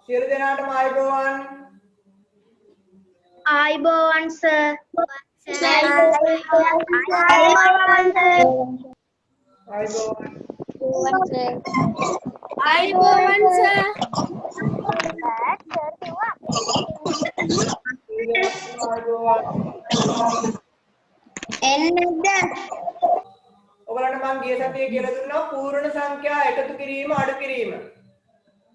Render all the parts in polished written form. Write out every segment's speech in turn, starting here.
සියලු දෙනාටම ආයුබෝවන්. ආයුබෝවන් සර්. ආයුබෝවන් සර්. ඔයගලන්ට මම ගිය සතියේ කියලා දුන්නා පූර්ණ සංඛ්‍යා එකතු කිරීම අඩු කිරීම.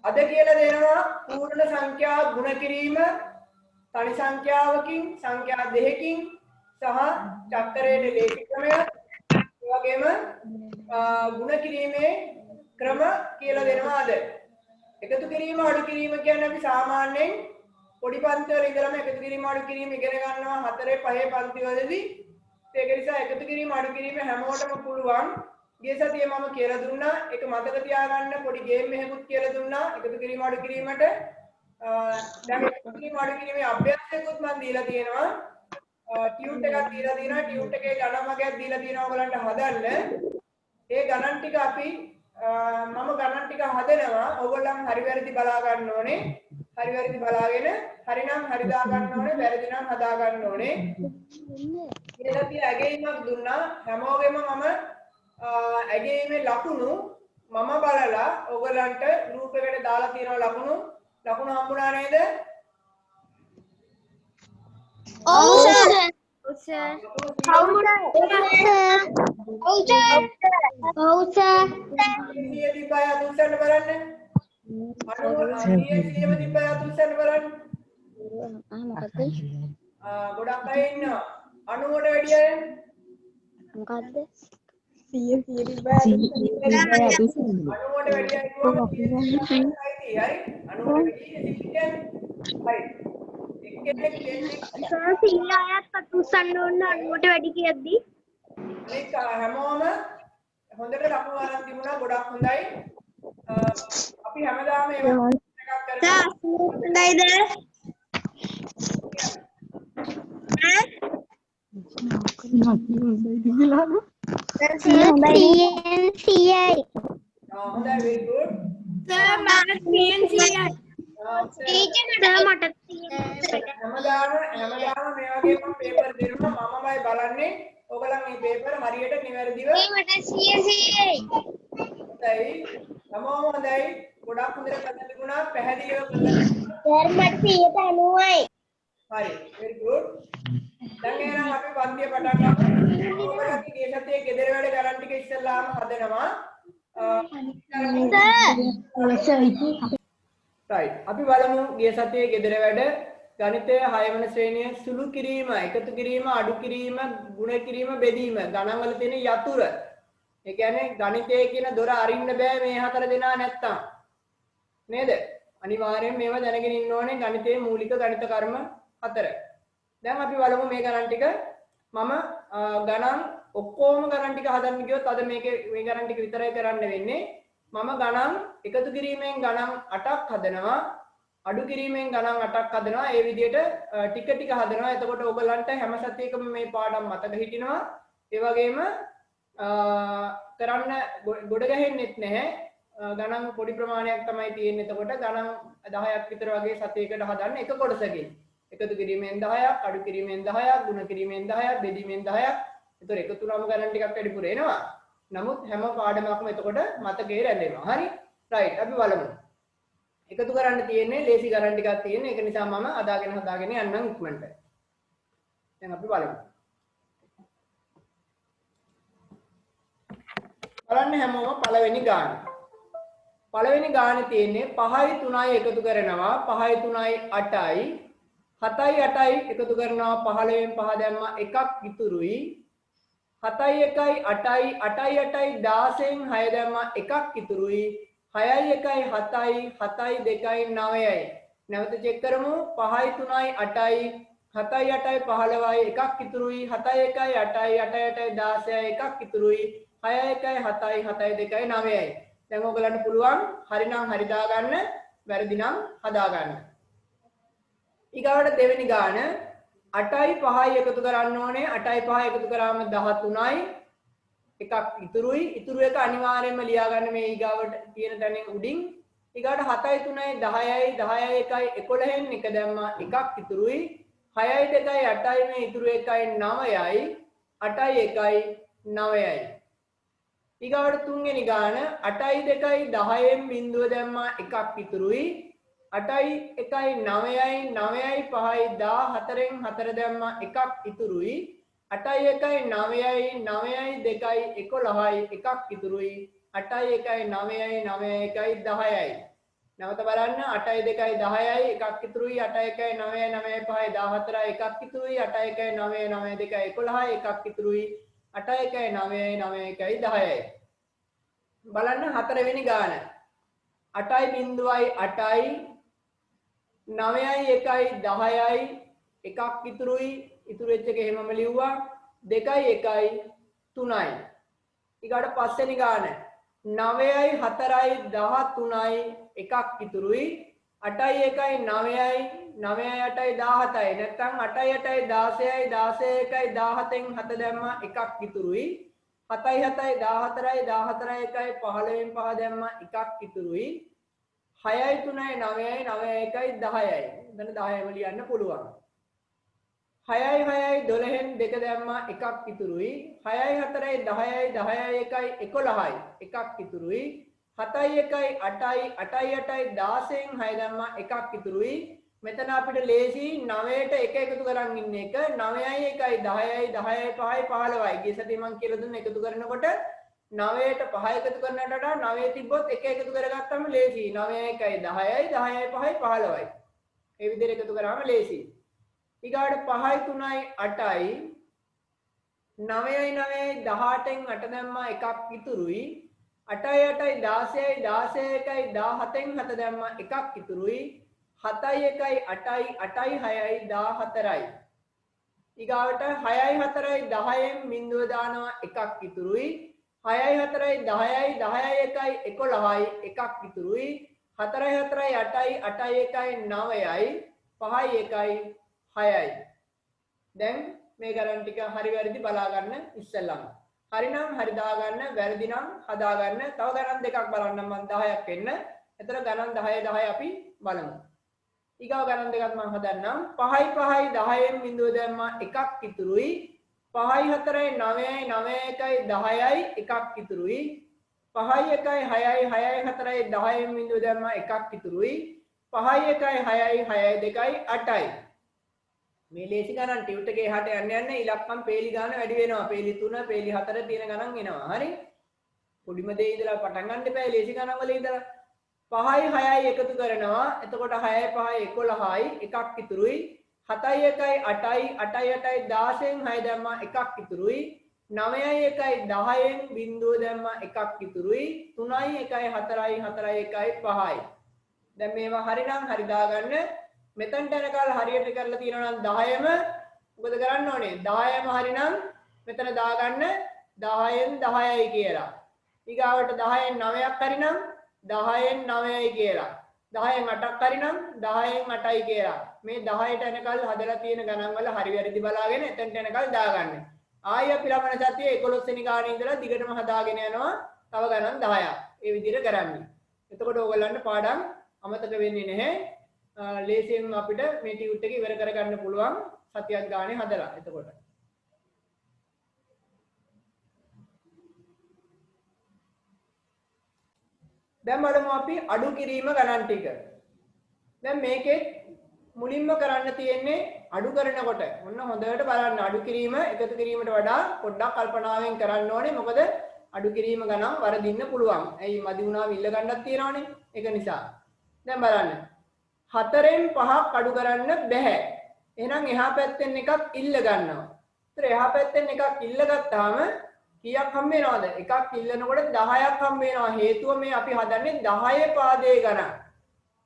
අද කියලා දෙනවා පූර්ණ සංඛ්‍යා ගුණ කිරීම තනි සංඛ්‍යාවකින් සංඛ්‍යා දෙකකින් සහ චක්‍රයේ ලේඛිත ක්‍රමය ඒ වගේම ගුණ කිරීමේ ක්‍රම කියලා දෙනවා අද. එකතු කිරීම අඩු කිරීම කියන්නේ අපි සාමාන්‍යයෙන් පොඩි පන්ති වල ඉඳලම එකතු කිරීම අඩු කිරීම ඉගෙන ගන්නවා 4 5 පන්ති වලදී. ඒක නිසා එකතු කිරීම අඩු කිරීම හැමෝටම පුළුවන්. ගිය සතියේ මම කියලා දුන්නා ඒක මතක තියාගන්න පොඩි ගේම් එකකුත් කියලා දුන්නා එකතු කිරීම අඩු කිරීමට. දැන් එකතු කිරීම අඩු කිරීමේ අභ්‍යාසයකුත් මම දීලා තියෙනවා. ටියුට් එකක් දීලා තියෙනවා. ටියුට් එකේ ගණන් වගේක් දීලා තියෙනවා ඔයගලන්ට හදන්න. ඒ ගණන් ටික අපි මම ගණන් ටික හදනවා. ඔයගොල්ලන් හරි වැරදි බලා ගන්න ඕනේ. හරි වැරදි බලාගෙන හරිනම් හරි දා ගන්න ඕනේ. වැරදි නම් හදා ගන්න ඕනේ. කියලා අපි ඇගීමක් දුන්නා. හැමෝගෙම මම ඇගීමේ ලකුණු මම බලලා ඔයගලන්ට ගෲප් එකට දාලා තියෙනවා ලකුණු හම්බුණා නේද? ඔව් සර්. ඔව් සර්. ඔව් සර්. ඉතින් බය අතුස්සන්න බලන්න. අනුව තිබ්බය අතුස්සන්න බලන්න. ගොඩක් අය ඉන්නවා. 90ට වැඩි අය. මොකද්ද? 90ට වැඩි අය කොහොමද? හරි. 90ට වැඩි 100 හරි. එක්කෙනෙක් සර් සිල්ලායත් අතුස්සන්න ඕන 90ට වැඩි කියද්දි. මේක හැමෝම හොඳට ලකුණු අරන් තිබුණා ගොඩක් හොඳයි. අපි හැමදාම ඒක එකක් කරනවා. හොඳයිද? හොඳයි very good. සර් මට PNCයි. මට හැමදාම මේ වගේ මම පේපර් දෙනවා මමමයි බලන්නේ. ඔයගොල්ලන් මේ පේපර් හරියට නිවැරදිව මට 100යි. හොඳයි. හැමෝම හොඳයි. ගොඩක් හොඳට කරලා තිබුණා. පැහැදිලිව කරලා. සර් මට 190යි. හරි. very good. දැන් එහෙනම් අපි පන්තිය පටන් ගමු. ඔයගොල්ලන්ගේ ගිය සතියේ ගෙදර වැඩ ගණන් ටික ඉස්සෙල්ලාම හදනවා. right. අපි බලමු ගිය සතියේ ගෙදර වැඩ ගණිතය 6 වෙනි ශ්‍රේණිය සුළු කිරීම, එකතු කිරීම, අඩු කිරීම, ගුණ කිරීම, බෙදීම ගණන් වල තියෙන යතුර. ඒ කියන්නේ ගණිතයේ කියන දොර අරින්න බෑ මේ හතර දෙනා නැත්තම්. නේද? අනිවාර්යෙන් මේවා දැනගෙන ඉන්න ඕනේ ගණිතයේ මූලික ගණිත කර්ම හතර. දැන් අපි බලමු මේ ගණන් ටික. මම ගණන් ඔක්කොම ගණන් ටික හදන්න ගියොත් අද මේ ගණන් ටික විතරයි කරන්න වෙන්නේ. මම ගණන් එකතු කිරීමෙන් ගණන් 8ක් හදනවා. අඩු කිරීමෙන් ගණන් 8ක් හදනවා. ඒ විදිහට ටික ටික හදනවා. එතකොට ඔයගලන්ට හැම සතියකම මේ පාඩම් මතක හිටිනවා. ඒ වගේම කරන්න ගොඩ ගැහෙන්නෙත් නැහැ. ගණන් පොඩි ප්‍රමාණයක් තමයි තියෙන්නේ. එතකොට ගණන් 10ක් විතර වගේ සතියකට හදන්න එක කොටසකින්. එකතු කිරීමෙන් 10ක්, අඩු කිරීමෙන් 10ක්, ගුණ කිරීමෙන් 10ක්, බෙදීමෙන් 10ක්. ඒතර එකතු වුණාම ගණන් ටිකක් වැඩිපුර එනවා. නමුත් හැම පාඩමක්ම එතකොට මතකේ රැඳෙනවා. හරි? right. අපි බලමු. එකතු කරන්න තියෙන්නේ ලේසි ගණන් ටිකක් තියෙන. ඒක නිසා මම හදාගෙන යන්නම් ඉක්මනට. දැන් අපි බලමු. බලන්න හැමෝම පළවෙනි ගාන. පළවෙනි ගානේ තියෙන්නේ 5යි 3යි එකතු කරනවා 5යි 3යි 8යි 7යි 8යි එකතු කරනවා 15න් 5 දැම්මා එකක් ඉතුරුයි 7යි 1යි 8යි 8යි 8යි 16න් 6 දැම්මා එකක් ඉතුරුයි 6යි 1යි 7යි 7යි 2යි 9යි නැවත චෙක් කරමු 5යි 3යි 8යි 7යි 8යි 15යි එකක් ඉතුරුයි 7යි 1යි 8යි 8යි 8යි 16යි එකක් ඉතුරුයි 6යි 1යි 7යි 7යි 2යි 9යි දැන් ඔයගලන්ට පුළුවන් හරි නම් හරි දා ගන්න වැරදි නම් හදා ගන්න. ඊගාවට දෙවෙනි ගාන 8යි 5යි එකතු කරන්න ඕනේ 8යි 5යි එකතු කරාම 13යි එකක් ඉතුරුයි ඉතුරු එක අනිවාර්යයෙන්ම ලියා ගන්න මේ ඊගාවට තියෙන තැනින් උඩින් ඊගාට 7යි 3යි 10යි 10යි 1යි 11න් එක දැම්මා එකක් ඉතුරුයි 6යි 2යි 8යි මේ ඉතුරු එකයි 9යි 8යි 1යි 9යි ඊගාට තුන්වෙනි ගාන 8යි 2යි 10න් බිඳුව දැම්මා එකක් ඉතුරුයි 8යි 1යි 9යි 9යි 5යි 14න් 4 දැම්මා එකක් ඉතුරුයි 8යි 1යි 9යි 9යි 2යි 11යි එකක් ඉතුරුයි 8යි 1යි 9යි 9යි 1යි 10යි නැවත බලන්න 8යි 2යි 10යි එකක් ඉතුරුයි 8යි 1යි 9යි 9යි 5යි 14යි එකක් ඉතුරුයි 8යි 1යි 9යි 9යි 2යි 11යි එකක් ඉතුරුයි 8යි 1යි 9යි 9යි 1යි 10යි බලන්න හතරවෙනි ගාන 8යි බිඳුවයි 8යි 9යි 1යි 10යි එකක් ඉතුරුයි ඉතුරු වෙච්ච එක එහෙමම ලිව්වා 2යි 1යි 3යි ඊගාට පස්වෙනි ගාන 9යි 4යි 13යි එකක් ඉතුරුයි 8යි 1යි 9යි 9යි 8යි 17යි නැත්නම් 8යි 8යි 16යි 16යි 1යි 17න් 7 දැම්මා එකක් ඉතුරුයි 7යි 7යි 14යි 14යි 1යි 15න් 5 දැම්මා එකක් ඉතුරුයි 6යි 3යි 9යි 9යි 1යි 10යි එතන 10ම ලියන්න පුළුවන් 6යි 6යි 12න් 2 දැම්මා එකක් ඉතුරුයි 6යි 4යි 10යි 10යි 1යි 11යි එකක් ඉතුරුයි 7යි 1යි 8යි 8යි 8යි 16න් 6 දැම්මා එකක් ඉතුරුයි මෙතන අපිට ලේසි 9ට 1 එකතු කරන් ඉන්න එක 9යි 1යි 10යි 10යි 5යි 15යි ගිය සතියේ මම කියලා දුන්න එකතු කරනකොට 9ට 5 එකතු කරන්නට වඩා 9 තිබ්බොත් 1 එකතු කරගත්තම ලේසි 9යි 1යි 10යි 10යි 5යි 15යි ඒ විදිහට එකතු කරාම ලේසි ඊගාට 5යි 3යි 8යි 9යි 9යි 18න් 8 දැම්මා එකක් ඉතුරුයි 8යි 8යි 16යි 16යි 1යි 17න් 7 දැම්මා එකක් ඉතුරුයි 7යි 1යි 8යි 8යි 6යි 14යි ඊගාවට 6යි 4යි 10න් බිඳුව දානවා එකක් ඉතුරුයි 6යි 4යි 10යි 10යි 1යි 11යි එකක් ඉතුරුයි 4යි 4යි 8යි 8යි 1යි 9යි 5යි 1යි 6යි දැන් මේ ගණන් ටික හරි වැරදි බලා ගන්න ඉස්සෙල්ලම හරි නම් හරි දාගන්න වැරදි නම් හදා ගන්න තව ගණන් දෙකක් බලන්න මම 10ක් වෙන්න එතන ගණන් 10 10 අපි බලමු ඊගාව ගණන් දෙකක් මම හදන්නම් 5යි 5යි 10න් බිඳුව දැම්මා එකක් ඉතුරුයි 5යි 4යි 9යි 9යි 1යි 10යි එකක් ඉතුරුයි 5යි 1යි 6යි 6යි 4යි 10න් බිඳුව දැම්මා එකක් ඉතුරුයි 5යි 1යි 6යි 6යි 2යි 8යි මේ ලේසි ගණන් ටියුට් එකේ එහාට යන්න යන්න ඉලක්කම් පේලි ගන්න වැඩි වෙනවා පේලි 3 පේලි 4 තියෙන ගණන් එනවා හරි පොඩිම දේ ඉඳලා පටන් ගන්න එපා ලේසි ගණන් වල ඉඳලා 5යි 6යි එකතු කරනවා එතකොට 6යි 5යි 11යි එකක් ඉතුරුයි 7යි 1යි 8යි 8යි 8යි 16න් 6 දැම්මා එකක් ඉතුරුයි 9යි 1යි 10න් බිඳුව දැම්මා එකක් ඉතුරුයි 3යි 1යි 4යි 4යි 1යි 5යි දැන් මේවා හරිනම් හරි දාගන්න මෙතනට යනකල් හරියට කරලා තියෙනවා නම් 10ම මොකද කරන්න ඕනේ 10ම හරිනම් මෙතන දාගන්න 10න් 10යි කියලා ඊගාවට 10න් 9ක් හරිනම් 10න් 9යි කියලා 10න් 8ක් හරිනම් 10න් 8යි කියලා මේ 10ට යනකල් හදලා තියෙන ගණන් වල හරි වැරදි බලාගෙන එතනට යනකල් දාගන්න ආයෙ අපි ළමන සතියේ 11 වෙනි ගානේ ඉඳලා දිගටම හදාගෙන යනවා තව ගණන් 10ක් ඒ විදිහට කරන්නේ එතකොට ඕගොල්ලන්ට පාඩම් අමතක වෙන්නේ නැහැ ලේසියෙන් අපිට මේ ටියුට් එක ඉවර කරගන්න පුළුවන් සතියක් ගානේ හදලා එතකොට දැන් බලමු අපි අඩු කිරීම ගණන් ටික දැන් මේකේ මුලින්ම කරන්න තියෙන්නේ අඩු කරනකොට ඔන්න හොඳට බලන්න අඩු කිරීම එකතු කිරීමට වඩා පොඩ්ඩක් කල්පනාවෙන් කරන්න ඕනේ මොකද අඩු කිරීම ගණන් වරදින්න පුළුවන් ඇයි මදි වුණාම ඉල්ල ගන්නක් තියෙනවනේ ඒක නිසා දැන් බලන්න 4න් 5ක් අඩු කරන්න බෑ. එහෙනම් එහා පැත්තෙන් එකක් ඉල්ල ගන්නවා. ඒතර එහා පැත්තෙන් එකක් ඉල්ල ගත්තාම කීයක් හම්බ වෙනවද? එකක් ඉල්ලනකොට 10ක් හම්බ වෙනවා. හේතුව මේ අපි හදන්නේ 10 පාදයේ ගණන්.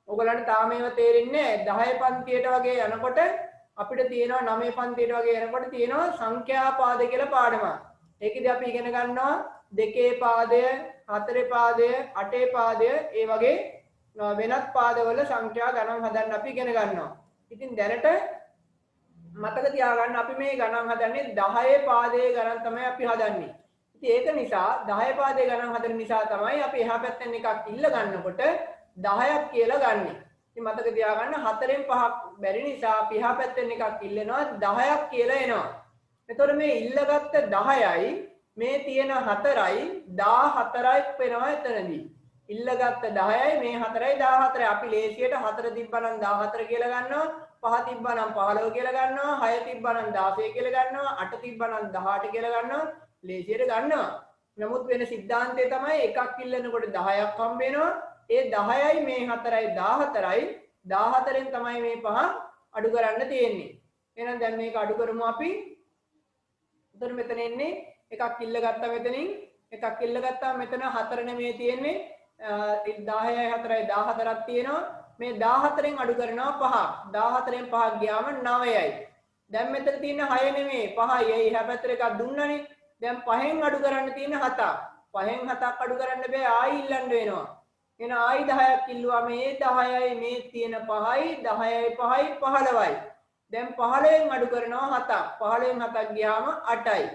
ඔයගලන්ට තාම ඒව තේරෙන්නේ නැහැ. 10 පන්තියට වගේ යනකොට අපිට තියෙනවා 9 පන්තියට වගේ යනකොට තියෙනවා සංඛ්‍යා පාද කියලා පාඩමක්. ඒකෙදි අපි ඉගෙන ගන්නවා 2 පාදය, 4 පාදය, 8 පාදය ඒ වගේ වෙනත් පාදවල සංඛ්‍යා ගණන් හදන්න අපි ඉගෙන ගන්නවා. ඉතින් දැනට මතක තියාගන්න අපි මේ ගණන් හදන්නේ 10 පාදයේ ගණන් තමයි අපි හදන්නේ. ඉතින් ඒක නිසා 10 පාදයේ ගණන් හදන නිසා තමයි අපි එහා පැත්තෙන් එකක් ඉල්ල ගන්නකොට 10ක් කියලා ගන්නෙ. ඉතින් මතක තියාගන්න 4න් 5ක් බැරි නිසා අපි එහා පැත්තෙන් එකක් ඉල්ලනවා 10ක් කියලා එනවා. එතකොට මේ ඉල්ලගත්ත 10යි මේ තියෙන 4යි 14ක් වෙනවා එතනදී. ඉල්ලගත්ත 10යි මේ 4යි 14යි. අපි ලේසියට 4 තිබ්බනම් 14 කියලා ගන්නවා. 5 තිබ්බනම් 15 කියලා ගන්නවා. 6 තිබ්බනම් 16 කියලා ගන්නවා. 8 තිබ්බනම් 18 කියලා ගන්නවා. ලේසියට ගන්නවා. නමුත් වෙන સિદ્ધාන්තය තමයි එකක් ඉල්ලනකොට 10ක් හම්බ වෙනවා. ඒ 10යි මේ 4යි 14යි 14න් තමයි මේ 5 අඩු කරන්න තියෙන්නේ. එහෙනම් දැන් මේක අඩු කරමු අපි. එතන මෙතන එන්නේ එකක් ඉල්ලගත්තා මෙතනින් එකක් ඉල්ලගත්තා මෙතන 4 නෙමෙයි තියෙන්නේ 10යි 4යි 14ක් තියෙනවා. මේ 14න් අඩු කරනවා 5. 14න් 5ක් ගියාම 9යි. දැන් මෙතන තියෙන 6 නෙමෙයි 5යි. ඒ එහා පැත්තට එකක් දුන්නනේ. දැන් 5න් අඩු කරන්න තියෙන 7ක්. 5න් 7ක් අඩු කරන්න බෑ ආයි ඉල්ලන්න වෙනවා. එහෙනම් ආයි 10ක් ඉල්ලුවා මේ 10යි මේ තියෙන 5යි 10යි 5යි 15යි. දැන් 15න් අඩු කරනවා 7ක්. 15න් 7ක් ගියාම 8යි.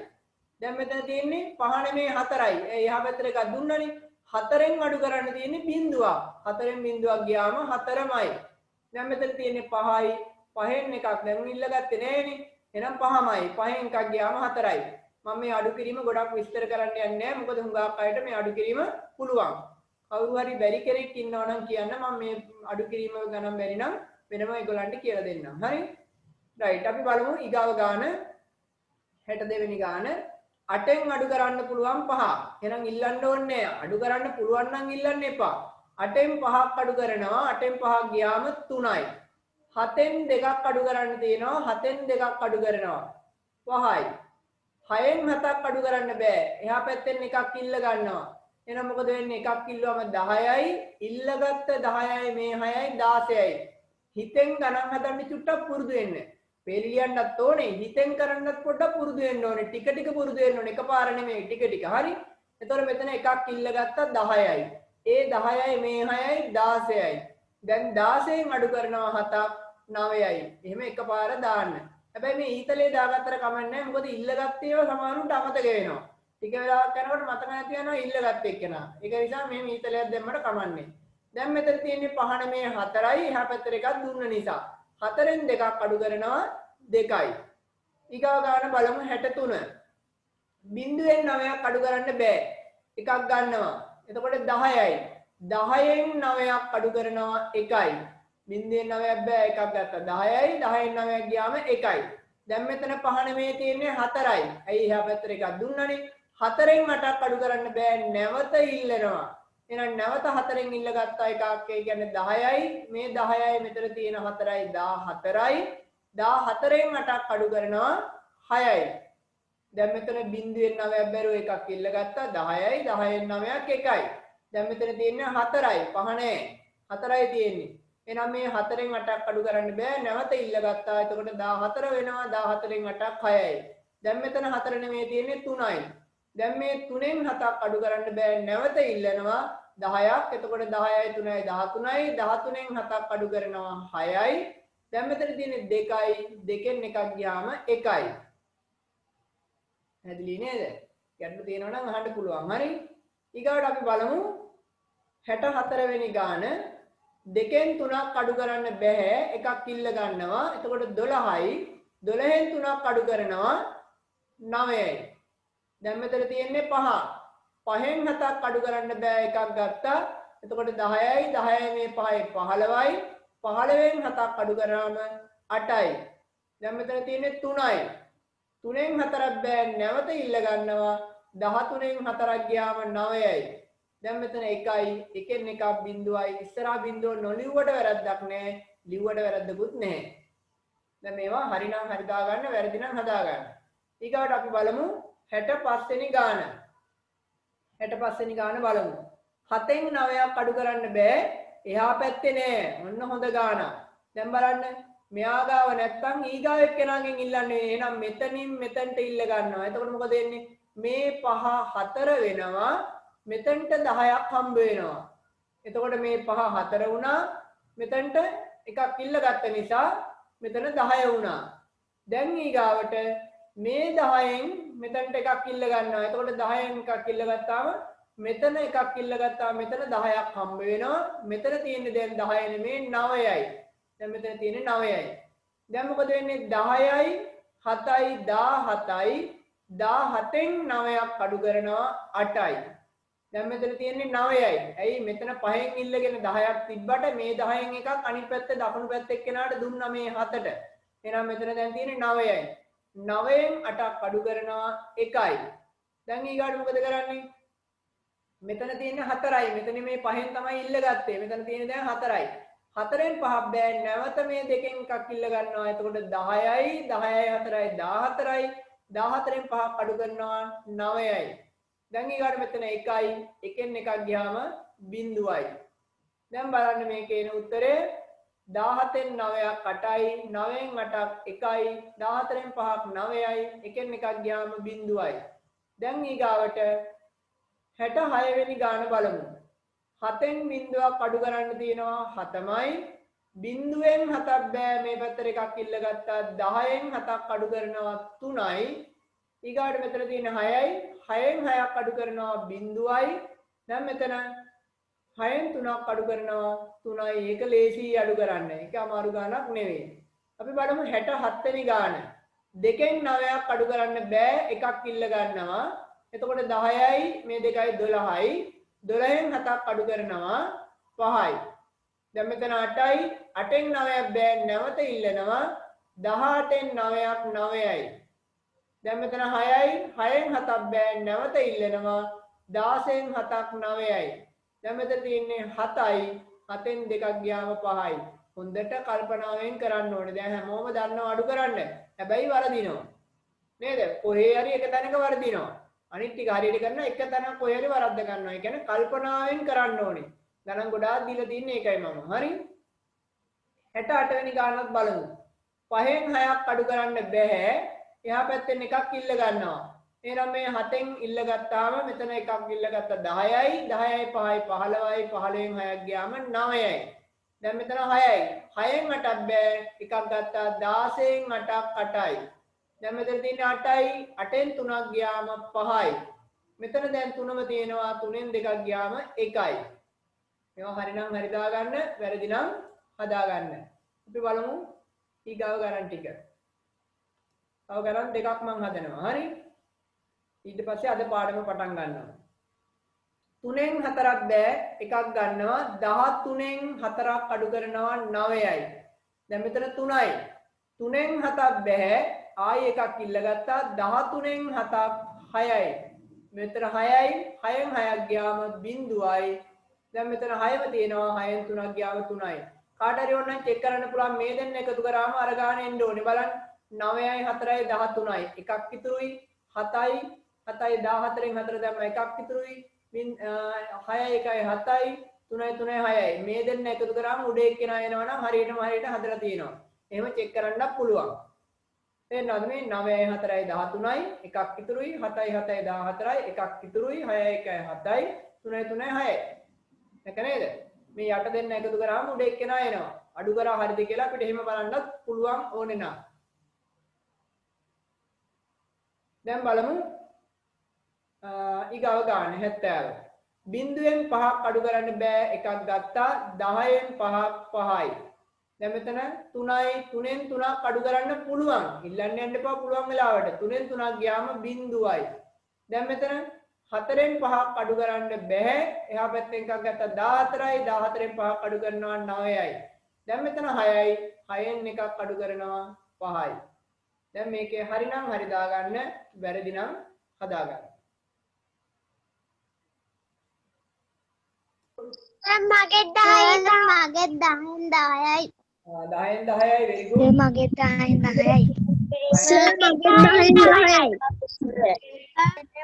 දැන් මෙතන තියෙන්නේ 5 නෙමෙයි 4යි. ඒ එහා පැත්තට එකක් දුන්නනේ. 4න් අඩු කරන්න තියෙන්නේ බිඳුවක්. 4න් බිඳුවක් ගියාම 4මයි. දැන් මෙතන තියෙන්නේ 5යි. 5න් එකක් දැන් ඉල්ලගත්තේ නෑනේ. එහෙනම් 5මයි. 5න් එකක් ගියාම 4යි. මම මේ අඩු කිරීම ගොඩක් විස්තර කරන්න යන්නේ නැහැ. මොකද හුඟක් අයට මේ අඩු කිරීම පුළුවන්. කවුරු හරි බැරි කෙනෙක් ඉන්නවා නම් කියන්න මම මේ අඩු කිරීම ගණන් බැරි නම් වෙනම ඒගොල්ලන්ට කියලා දෙන්නම්. හරි? රයිට් අපි බලමු ඊගාව ගාන 62 වෙනි ගාන 8න් අඩු කරන්න පුළුවන් 5. එහෙනම් ඉල්ලන්න ඕනේ අඩු කරන්න පුළුවන් නම් ඉල්ලන්න එපා. 8න් 5ක් අඩු කරනවා 8න් 5ක් ගියාම 3යි. 7න් 2ක් අඩු කරන්න තියෙනවා 7න් 2ක් අඩු කරනවා 5යි. 6න් 7ක් අඩු කරන්න බෑ. එහා පැත්තෙන් එකක් ඉල්ල ගන්නවා. එහෙනම් මොකද වෙන්නේ? එකක් ඉල්ලුවම 10යි ඉල්ලගත්ත 10යි මේ 6යි 16යි. හිතෙන් ගණන් හදන්න චුට්ටක් පුරුදු වෙන්න. පේලි ලියන්නත් ඕනේ. හිතෙන් කරන්නත් පොඩ්ඩක් පුරුදු වෙන්න ඕනේ. ටික ටික පුරුදු වෙන්න ඕනේ. එකපාර නෙමෙයි ටික ටික. හරි? එතකොට මෙතන එකක් ඉල්ලගත්තා 10යි. ඒ 10යි මේ 6යි 16යි. දැන් 16න් අඩු කරනවා 7ක් 9යි. එහෙම එකපාර දාන්න. හැබැයි මේ ඊතලේ දාගත්තට කමක් නැහැ. මොකද ඉල්ලගත්ත ඒවා සමහරුන්ට අමතක වෙනවා. ටික වෙලාවක් යනකොට මතක නැති වෙනවා ඉල්ලගත්ත එක්කෙනා. ඒක නිසා මේ ඊතලයක් දැම්මට කමක් නැහැ. දැන් මෙතන තියෙන්නේ 5 නෙමෙයි 4යි. එහා පැත්තට එකක් දුන්න නිසා 4න් 2ක් අඩු කරනවා 2යි. ඊගාව ගන්න බලමු 63. බිංදුවෙන් 9ක් අඩු කරන්න බෑ. එකක් ගන්නවා. එතකොට 10යි. 10න් 9ක් අඩු කරනවා 1යි. බිංදුවෙන් 9ක් බෑ එකක් ගත්තා 10යි 10න් 9ක් ගියාම 1යි. දැන් මෙතන 5 නෙමෙයි තියෙන්නේ 4යි. ඇයි එහා පැත්තට එකක් දුන්නනේ. 4න් 8ක් අඩු කරන්න බෑ නැවත ඉල්ලනවා. එහෙනම් නැවත 4න් ඉල්ලගත්තා එකක් ඒ කියන්නේ 10යි මේ 10යි මෙතන තියෙන 4යි 14යි 14න් 8ක් අඩු කරනවා 6යි. දැන් මෙතන බිංදුවෙන් 9ක් බැරුව එකක් ඉල්ලගත්තා 10යි 10න් 9ක් 1යි. දැන් මෙතන තියෙන්නේ 4යි 5 නෑ 4යි තියෙන්නේ. එහෙනම් මේ 4න් 8ක් අඩු කරන්න බෑ නැවත ඉල්ලගත්තා. එතකොට 14 වෙනවා 14න් 8ක් 6යි. දැන් මෙතන 4 නෙමෙයි තියෙන්නේ 3යි. දැන් මේ 3න් 7ක් අඩු කරන්න බෑ නැවත ඉල්ලනවා 10ක්. එතකොට 10යි 3යි 13යි 13න් 7ක් අඩු කරනවා 6යි. දැන් මෙතන තියෙන්නේ 2යි 2න් එකක් ගියාම 1යි. හැදිලි නේද? ගැටලු තියෙනවා නම් අහන්න පුළුවන්. හරි? ඊගාවට අපි බලමු 64 වෙනි ගාන 2න් 3ක් අඩු කරන්න බෑ එකක් ඉල්ල ගන්නවා. එතකොට 12යි 12න් 3ක් අඩු කරනවා 9යි. දැන් මෙතන තියෙන්නේ 5. 5න් 7ක් අඩු කරන්න බෑ එකක් ගත්තා. එතකොට 10යි 10යි මේ 5යි 15යි. 15න් 7ක් අඩු කරාම 8යි. දැන් මෙතන තියෙන්නේ 3යි. 3න් 4ක් බෑ නැවත ඉල්ල ගන්නවා. 13න් 4ක් ගියාම 9යි. දැන් මෙතන 1යි 1න් එකක් බිඳුවයි. ඉස්සරහා බිඳුව නොලිව්වට වැරද්දක් නැහැ. ලිව්වට වැරද්දකුත් නැහැ. දැන් මේවා හරිනම් හරි දා ගන්න වැරදි නම් හදා ගන්න. ඊගාවට අපි බලමු 65 වෙනි ගාන. 65 වෙනි ගාන බලමු. 7න් 9ක් අඩු කරන්න බෑ. එහා පැත්තේ නෑ. ඔන්න හොඳ ගානක්. දැන් බලන්න. මෙයා ගාව නැත්තම් ඊගාව එක්කෙනාගෙන් ඉල්ලන්නේ. එහෙනම් මෙතනින් මෙතනට ඉල්ල ගන්නවා. එතකොට මොකද වෙන්නේ? මේ 5 4 වෙනවා. මෙතනට 10ක් හම්බ වෙනවා. එතකොට මේ 5 4 වුණා. මෙතනට එකක් ඉල්ල ගත්ත නිසා මෙතන 10 වුණා. දැන් ඊගාවට මේ 10න් මෙතනට එකක් ඉල්ල ගන්නවා. එතකොට 10න් එකක් ඉල්ල ගත්තාම මෙතන එකක් ඉල්ලගත්තා මෙතන 10ක් හම්බ වෙනවා. මෙතන තියෙන්නේ දැන් 10 නෙමේ 9යි. දැන් මෙතන තියෙන්නේ 9යි. දැන් මොකද වෙන්නේ 10යි 7යි 17යි 17න් 9ක් අඩු කරනවා 8යි. දැන් මෙතන තියෙන්නේ 9යි. ඇයි මෙතන 5න් ඉල්ලගෙන 10ක් තිබ්බට මේ 10න් එකක් අනිත් පැත්තේ දකුණු පැත්තේ එක්කෙනාට දුන්නා මේ 7ට. එහෙනම් මෙතන දැන් තියෙන්නේ 9යි. 9න් 8ක් අඩු කරනවා 1යි. දැන් ඊගාට මොකද කරන්නේ? මෙතන තියෙන්නේ 4යි. මෙතන මේ 5න් තමයි ඉල්ලගත්තේ. මෙතන තියෙන්නේ දැන් 4යි. 4න් 5ක් බෑ නැවත මේ දෙකෙන් එකක් ඉල්ල ගන්නවා. එතකොට 10යි 10යි 4යි 14යි 14න් 5ක් අඩු කරනවා 9යි. දැන් ඊගාට මෙතන 1යි 1න් එකක් ගියාම බිඳුවයි. දැන් බලන්න මේකේ එන උත්තරේ 17න් 9ක් 8යි 9න් 8ක් 1යි 14න් 5ක් 9යි 1න් එකක් ගියාම බිඳුවයි. දැන් ඊගාවට 66 වෙනි ගාන බලමු. 7න් බිඳුවක් අඩු කරන්න තියෙනවා 7මයි. බිඳුවෙන් 7ක් බෑ මේ පැත්තට එකක් ඉල්ල ගත්තා 10න් 7ක් අඩු කරනවා 3යි. ඊගාට මෙතන තියෙන 6යි 6න් 6ක් අඩු කරනවා බිඳුවයි. දැන් මෙතන 6න් 3ක් අඩු කරනවා 3යි. ඒක ලේසි අඩු කරන්න. ඒක අමාරු ගානක් නෙවෙයි. අපි බලමු 67 වෙනි ගාන. 2න් 9ක් අඩු කරන්න බෑ එකක් ඉල්ල ගන්නවා. එතකොට 10යි මේ 2යි 12යි 12න් 7ක් අඩු කරනවා 5යි. දැන් මෙතන 8යි 8න් 9ක් බෑ නැවත ඉල්ලනවා 18න් 9ක් 9යි. දැන් මෙතන 6යි 6න් 7ක් බෑ නැවත ඉල්ලනවා 16න් 7ක් 9යි. දැන් මෙතන තියෙන්නේ 7යි 7න් දෙකක් ගියාම 5යි. හොඳට කල්පනාවෙන් කරන්න ඕනේ. දැන් හැමෝම දන්නව අඩු කරන්න. හැබැයි වරදිනවා. නේද? කොහේ හරි එක තැනක වරදිනවා. අනිත් ටික හරියට කරන එක තැනක කොහේ හරි වරද්ද ගන්නවා. ඒ කියන්නේ කල්පනාවෙන් කරන්න ඕනේ. ගණන් ගොඩාක් දීලා තින්නේ ඒකයි මම. හරි? 68 වෙනි ගානක් බලමු. 5න් 6ක් අඩු කරන්න බෑ. එහා පැත්තෙන් එකක් ඉල්ල ගන්නවා. එහෙනම් මේ 7න් ඉල්ල ගත්තාම මෙතන එකක් ඉල්ල ගත්තා 10යි 10යි 5යි 15යි 15න් 6ක් ගියාම 9යි. දැන් මෙතන 6යි 6න් 8ක් බෑ එකක් ගත්තා 16න් 8ක් 8යි. දැන් මෙතන තියෙන්නේ 8යි 8න් 3ක් ගියාම 5යි. මෙතන දැන් 3ම තියෙනවා 3න් දෙකක් ගියාම 1යි. මේවා හරිනම් හරි දාගන්න වැරදි නම් හදාගන්න. අපි බලමු ඊගාව ගණන් ටික. තව ගණන් දෙකක් මම හදනවා. හරි? ඊට පස්සේ අද පාඩම පටන් ගන්නවා. 3න් 4ක් බෑ එකක් ගන්නවා 13න් 4ක් අඩු කරනවා 9යි. දැන් මෙතන 3යි 3න් 7ක් බෑ ආයි එකක් ඉල්ලගත්තා 13න් 7ක් 6යි. මෙතන 6යි 6න් 6ක් ගියාම බිඳුවයි. දැන් මෙතන 6ම තියෙනවා 6න් 3ක් ගියාම 3යි. කාට හරි ඕනනම් චෙක් කරන්න පුළුවන් මේ දෙන්න එකතු කරාම අර ගාන එන්න ඕනේ බලන්න 9යි 4යි 13යි එකක් ඉතුරුයි 7යි 7යි 14න් 4 දැම්ම එකක් ඉතුරුයි 6යි 1යි 7යි 3යි 3යි 6යි මේ දෙන්න එකතු කරාම උඩ එක්කෙනා එනවනම් හරියට හදලා තියෙනවා. එහෙම චෙක් කරන්නත් පුළුවන්. එන්නද මේ 9යි 4යි 13යි එකක් ඉතුරුයි 7යි 7යි 14යි එකක් ඉතුරුයි 6යි 1යි 7යි 3යි 3යි 6යි. ඒක නේද? මේ යට දෙන්න එකතු කරාම උඩ එක්කෙනා එනවා. අඩු කරා හරිද කියලා අපිට එහෙම බලන්නත් පුළුවන් ඕනේ නා. දැන් බලමු ඊගව ගන්න 70. බිඳුවෙන් 5ක් අඩු කරන්න බෑ එකක් ගත්තා 10න් 5ක් 5යි. දැන් මෙතන 3යි 3න් 3ක් අඩු කරන්න පුළුවන්. ඉල්ලන්න යන්න එපා පුළුවන් වෙලාවට. 3න් 3ක් ගියාම බිඳුවයි. දැන් මෙතන 4න් 5ක් අඩු කරන්න බෑ. එහා පැත්තෙන් එකක් ගත්තා 14යි 14න් 5ක් අඩු කරනවා 9යි. දැන් මෙතන 6යි 6න් එකක් අඩු කරනවා 5යි. දැන් මේකේ හරිනම් හරි දාගන්න වැරදි නම් හදාගන්න. මගේ 10යි 10යි 10න් 10යි very good. මගේ 10යි 10යි සර් මගේ 10යි 10යි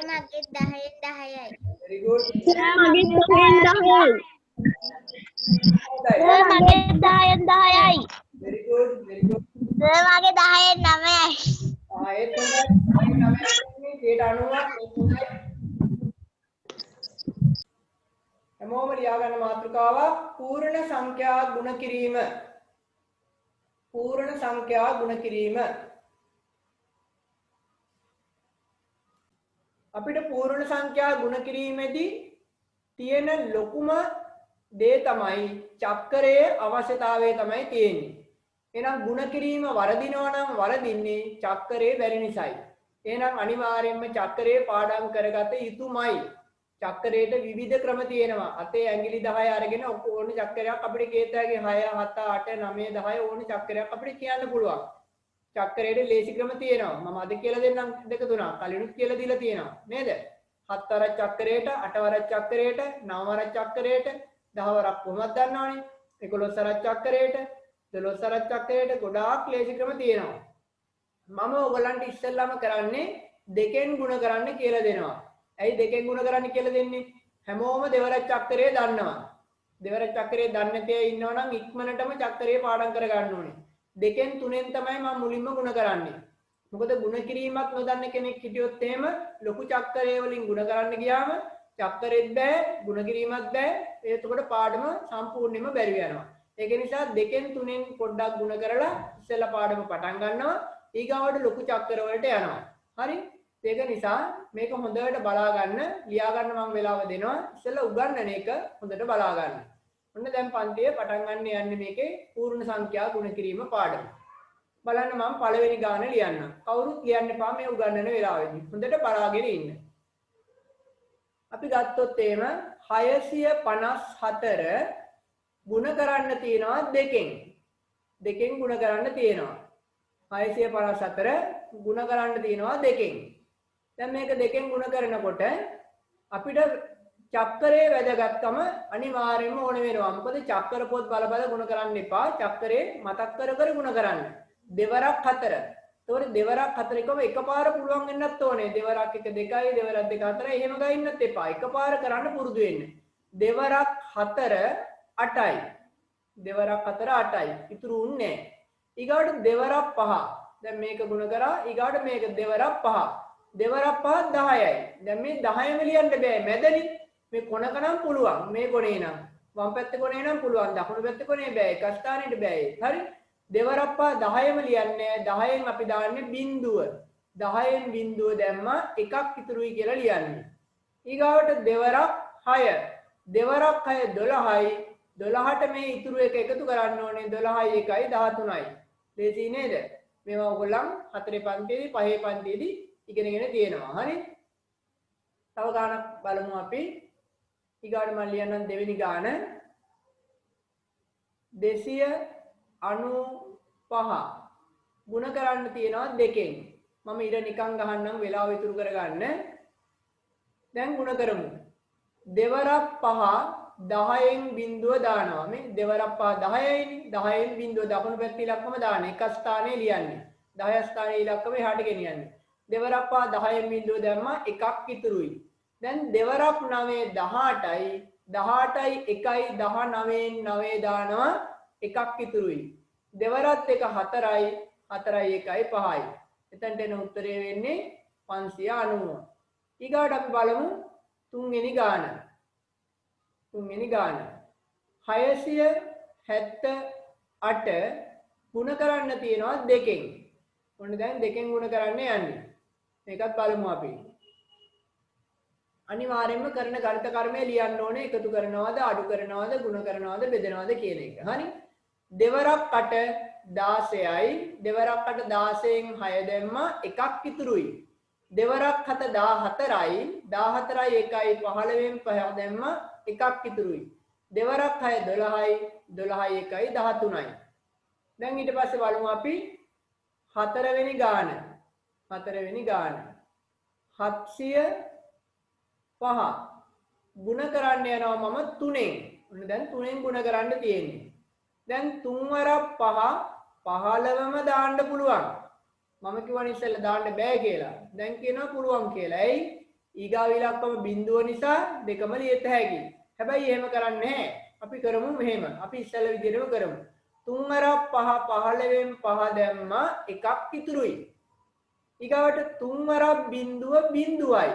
මගේ 10යි 10යි very good. සර් මගේ 10යි 10යි සර් මගේ 10යි 10යි very good very good. Sir මගේ 10යි 9යි ඒ තුනයි 9යි 90ක් හැමෝම ලියාගන්න මාතෘකාවක් පූර්ණ සංඛ්‍යා ගුණ කිරීම. පූර්ණ සංඛ්‍යා ගුණ කිරීම. අපිට පූර්ණ සංඛ්‍යා ගුණ කිරීමේදී තියෙන ලොකුම දේ තමයි චක්‍රයේ අවශ්‍යතාවය තමයි තියෙන්නේ. එහෙනම් ಗುಣ කිරීම වරදිනවා නම් වරදින්නේ චක්‍රයේ බැරි නිසායි. එහෙනම් අනිවාර්යයෙන්ම චක්‍රයේ පාඩම් කරගත යුතුමයි. චක්‍රයට විවිධ ක්‍රම තියෙනවා. අතේ ඇඟිලි 10 අරගෙන ඕන චක්‍රයක් අපිට කියතෑගේ 6 7 8 9 10 ඕන චක්‍රයක් අපිට කියන්න පුළුවන්. චක්‍රයේ ලේසි ක්‍රම තියෙනවා. මම අද කියලා දෙන්නම් දෙක තුනක්. කලිනුත් කියලා දීලා තියෙනවා. නේද? 7 වරක් චක්‍රයට, 8 වරක් චක්‍රයට, 9 වරක් චක්‍රයට, 10 වරක් කොහොමද දන්නවනේ? 11 වරක් චක්‍රයට, 12 වරක් චක්‍රයට ගොඩාක් ලේසි ක්‍රම තියෙනවා. මම ඔයගලන්ට ඉස්සෙල්ලාම කරන්නේ දෙකෙන් ಗುಣ කරන්න කියලා දෙනවා. ඇයි දෙකෙන් ಗುಣ කරන්න කියලා දෙන්නේ? හැමෝම දෙවරක් චක්‍රය දන්නවා. දෙවරක් චක්‍රය දන්නේ නැති අය ඉන්නවා නම් ඉක්මනටම චක්‍රය පාඩම් කර ගන්න ඕනේ. දෙකෙන් තුනෙන් තමයි මම මුලින්ම ಗುಣ කරන්නේ. මොකද ಗುಣ කිරීමක් නොදන්න කෙනෙක් හිටියොත් එහෙම ලොකු චක්‍රය වලින් ಗುಣ කරන්න ගියාම චක්‍රෙත් බෑ, ಗುಣ කිරීමත් බෑ. එතකොට පාඩම සම්පූර්ණයෙන්ම බැරි වෙනවා. ඒක නිසා දෙකෙන් තුනෙන් පොඩ්ඩක් ಗುಣ කරලා ඉස්සෙල්ලා පාඩම පටන් ගන්නවා. ඊගාවට ලොකු චක්‍ර වලට යනවා. හරි? ඒක නිසා මේක හොඳට බලා ගන්න, ලියා ගන්න මම වෙලාව දෙනවා. ඉස්සෙල්ලා උගන්වන එක හොඳට බලා ගන්න. ඔන්න දැන් පන්තියේ පටන් ගන්න යන්නේ මේකේ පූර්ණ සංඛ්‍යා ගුණ කිරීම පාඩම. බලන්න මම පළවෙනි ගාන ලියන්නම්. කවුරුත් ලියන්න එපා මේ උගන්වන වෙලාවෙදී. හොඳට බලාගෙන ඉන්න. අපි ගත්තොත් එහෙම 654 ගුණ කරන්න තියෙනවා දෙකෙන්. දෙකෙන් ගුණ කරන්න තියෙනවා. 654 ගුණ කරන්න තියෙනවා දෙකෙන්. දැන් මේක දෙකෙන් ගුණ කරනකොට අපිට චක්‍රයේ වැදගත්කම අනිවාර්යයෙන්ම ඕන වෙනවා. මොකද චක්‍ර පොත් බල බල ගුණ කරන්න එපා. චක්‍රේ මතක් කර කර ගුණ කරන්න. දෙවරක් 4. ඒතකොට දෙවරක් 4 එකම එකපාර පුළුවන් වෙන්නත් ඕනේ. දෙවරක් 1 2යි, දෙවරක් 2 4යි එහෙම ගින්නත් එපා. එකපාර කරන්න පුරුදු වෙන්න. දෙවරක් 4 8යි. දෙවරක් 4 8යි. ඉතුරු උන්නේ නැහැ. ඊගාට දෙවරක් 5. දැන් මේක ගුණ කරා. ඊගාට මේක දෙවරක් 5. දෙවරක් 5 10යි. දැන් මේ 10ම ලියන්න බෑ මැදනේ. මේ කොනක නම් පුළුවන්. මේ කොනේ නම් වම් පැත්තේ කොනේ නම් පුළුවන්. දකුණු පැත්තේ කොනේ බෑ. එක ස්ථානෙට බෑ. හරි? දෙවරක් 5 10ම ලියන්නේ. 10න් අපි දාන්නේ බිඳුව. 10න් බිඳුව දැම්මා එකක් ඉතුරුයි කියලා ලියන්නේ. ඊගාවට දෙවරක් 6. දෙවරක් 6 12යි. 12ට මේ ඉතුරු එක එකතු කරන්න ඕනේ. 12යි 1යි 13යි. ලේසි නේද? මේවා ඔයගොල්ලන් 4 පන්තියේදී 5 පන්තියේදී ඉගෙනගෙන තියෙනවා. හරි? තව ගානක් බලමු අපි. ඊගාට මම ලියන්නම් දෙවෙනි ගාන. 295 ගුණ කරන්න තියෙනවා දෙකෙන්. මම ඉර නිකන් ගහන්නම් වෙලාව ඉතුරු කරගන්න. දැන් ගුණ කරමු. දෙවරක් 5 10න් බිඳුව දානවා. මේ දෙවරක් 5 10යිනේ. 10න් බිඳුව දකුණු පැත්තේ ඉලක්කම දාන්න. එක ස්ථානයේ ලියන්නේ. 10 ස්ථානයේ ඉලක්කම එහාට ගෙනියන්නේ. දෙවරක් 5 10න් බිඳුව දැම්මා එකක් ඉතුරුයි. දැන් දෙවරක් 9 18යි. 18යි 1යි 19න් 9 දානවා එකක් ඉතුරුයි. දෙවරත් 1 4යි. 4යි 1යි 5යි. එතනට එන උත්තරය වෙන්නේ 590. ඊගාට අපි බලමු තුන්වෙනි ගාන. තුන්වෙනි ගාන 678 ගුණ කරන්න තියෙනවා දෙකෙන්. ඔන්න දැන් දෙකෙන් ගුණ කරන්න යන්නේ. මේකත් බලමු අපි. අනිවාර්යයෙන්ම කරන ගණිත කර්මය ලියන්න ඕනේ. එකතු කරනවද, අඩු කරනවද, ගුණ කරනවද, බෙදනවද කියන එක. හරි? දෙවරක් 8 16යි. දෙවරක් 8 16න් 6 දැම්මා එකක් ඉතුරුයි. දෙවරක් 7 14යි. 14යි 1යි 15න් 5 දැම්මා එකක් ඉතුරුයි. දෙවරක් 6 12යි. 12යි 1යි 13යි. දැන් ඊට පස්සේ බලමු අපි හතරවෙනි ගාන. හතරවෙනි ගාන 705 ගුණ කරන්න යනවා මම 3ෙන්. ඔන්න දැන් 3ෙන් ගුණ කරන්න තියෙන්නේ. දැන් 3 වරක් 5 15ම දාන්න පුළුවන්. මම කිව්වනේ ඉස්සෙල්ලා දාන්න බෑ කියලා. දැන් කියනවා පුළුවන් කියලා. ඇයි? ඊගාව ඉලක්කම බිඳුව නිසා දෙකම ලියත හැකියි. හැබැයි එහෙම කරන්නේ නැහැ. අපි කරමු මෙහෙම. අපි ඉස්සෙල්ලා විදිහටම කරමු. 3 වරක් 5 15න් 5 දැම්මා එකක් ඉතුරුයි. ඊගාවට 3 වරක් බිඳුව බිඳුවයි.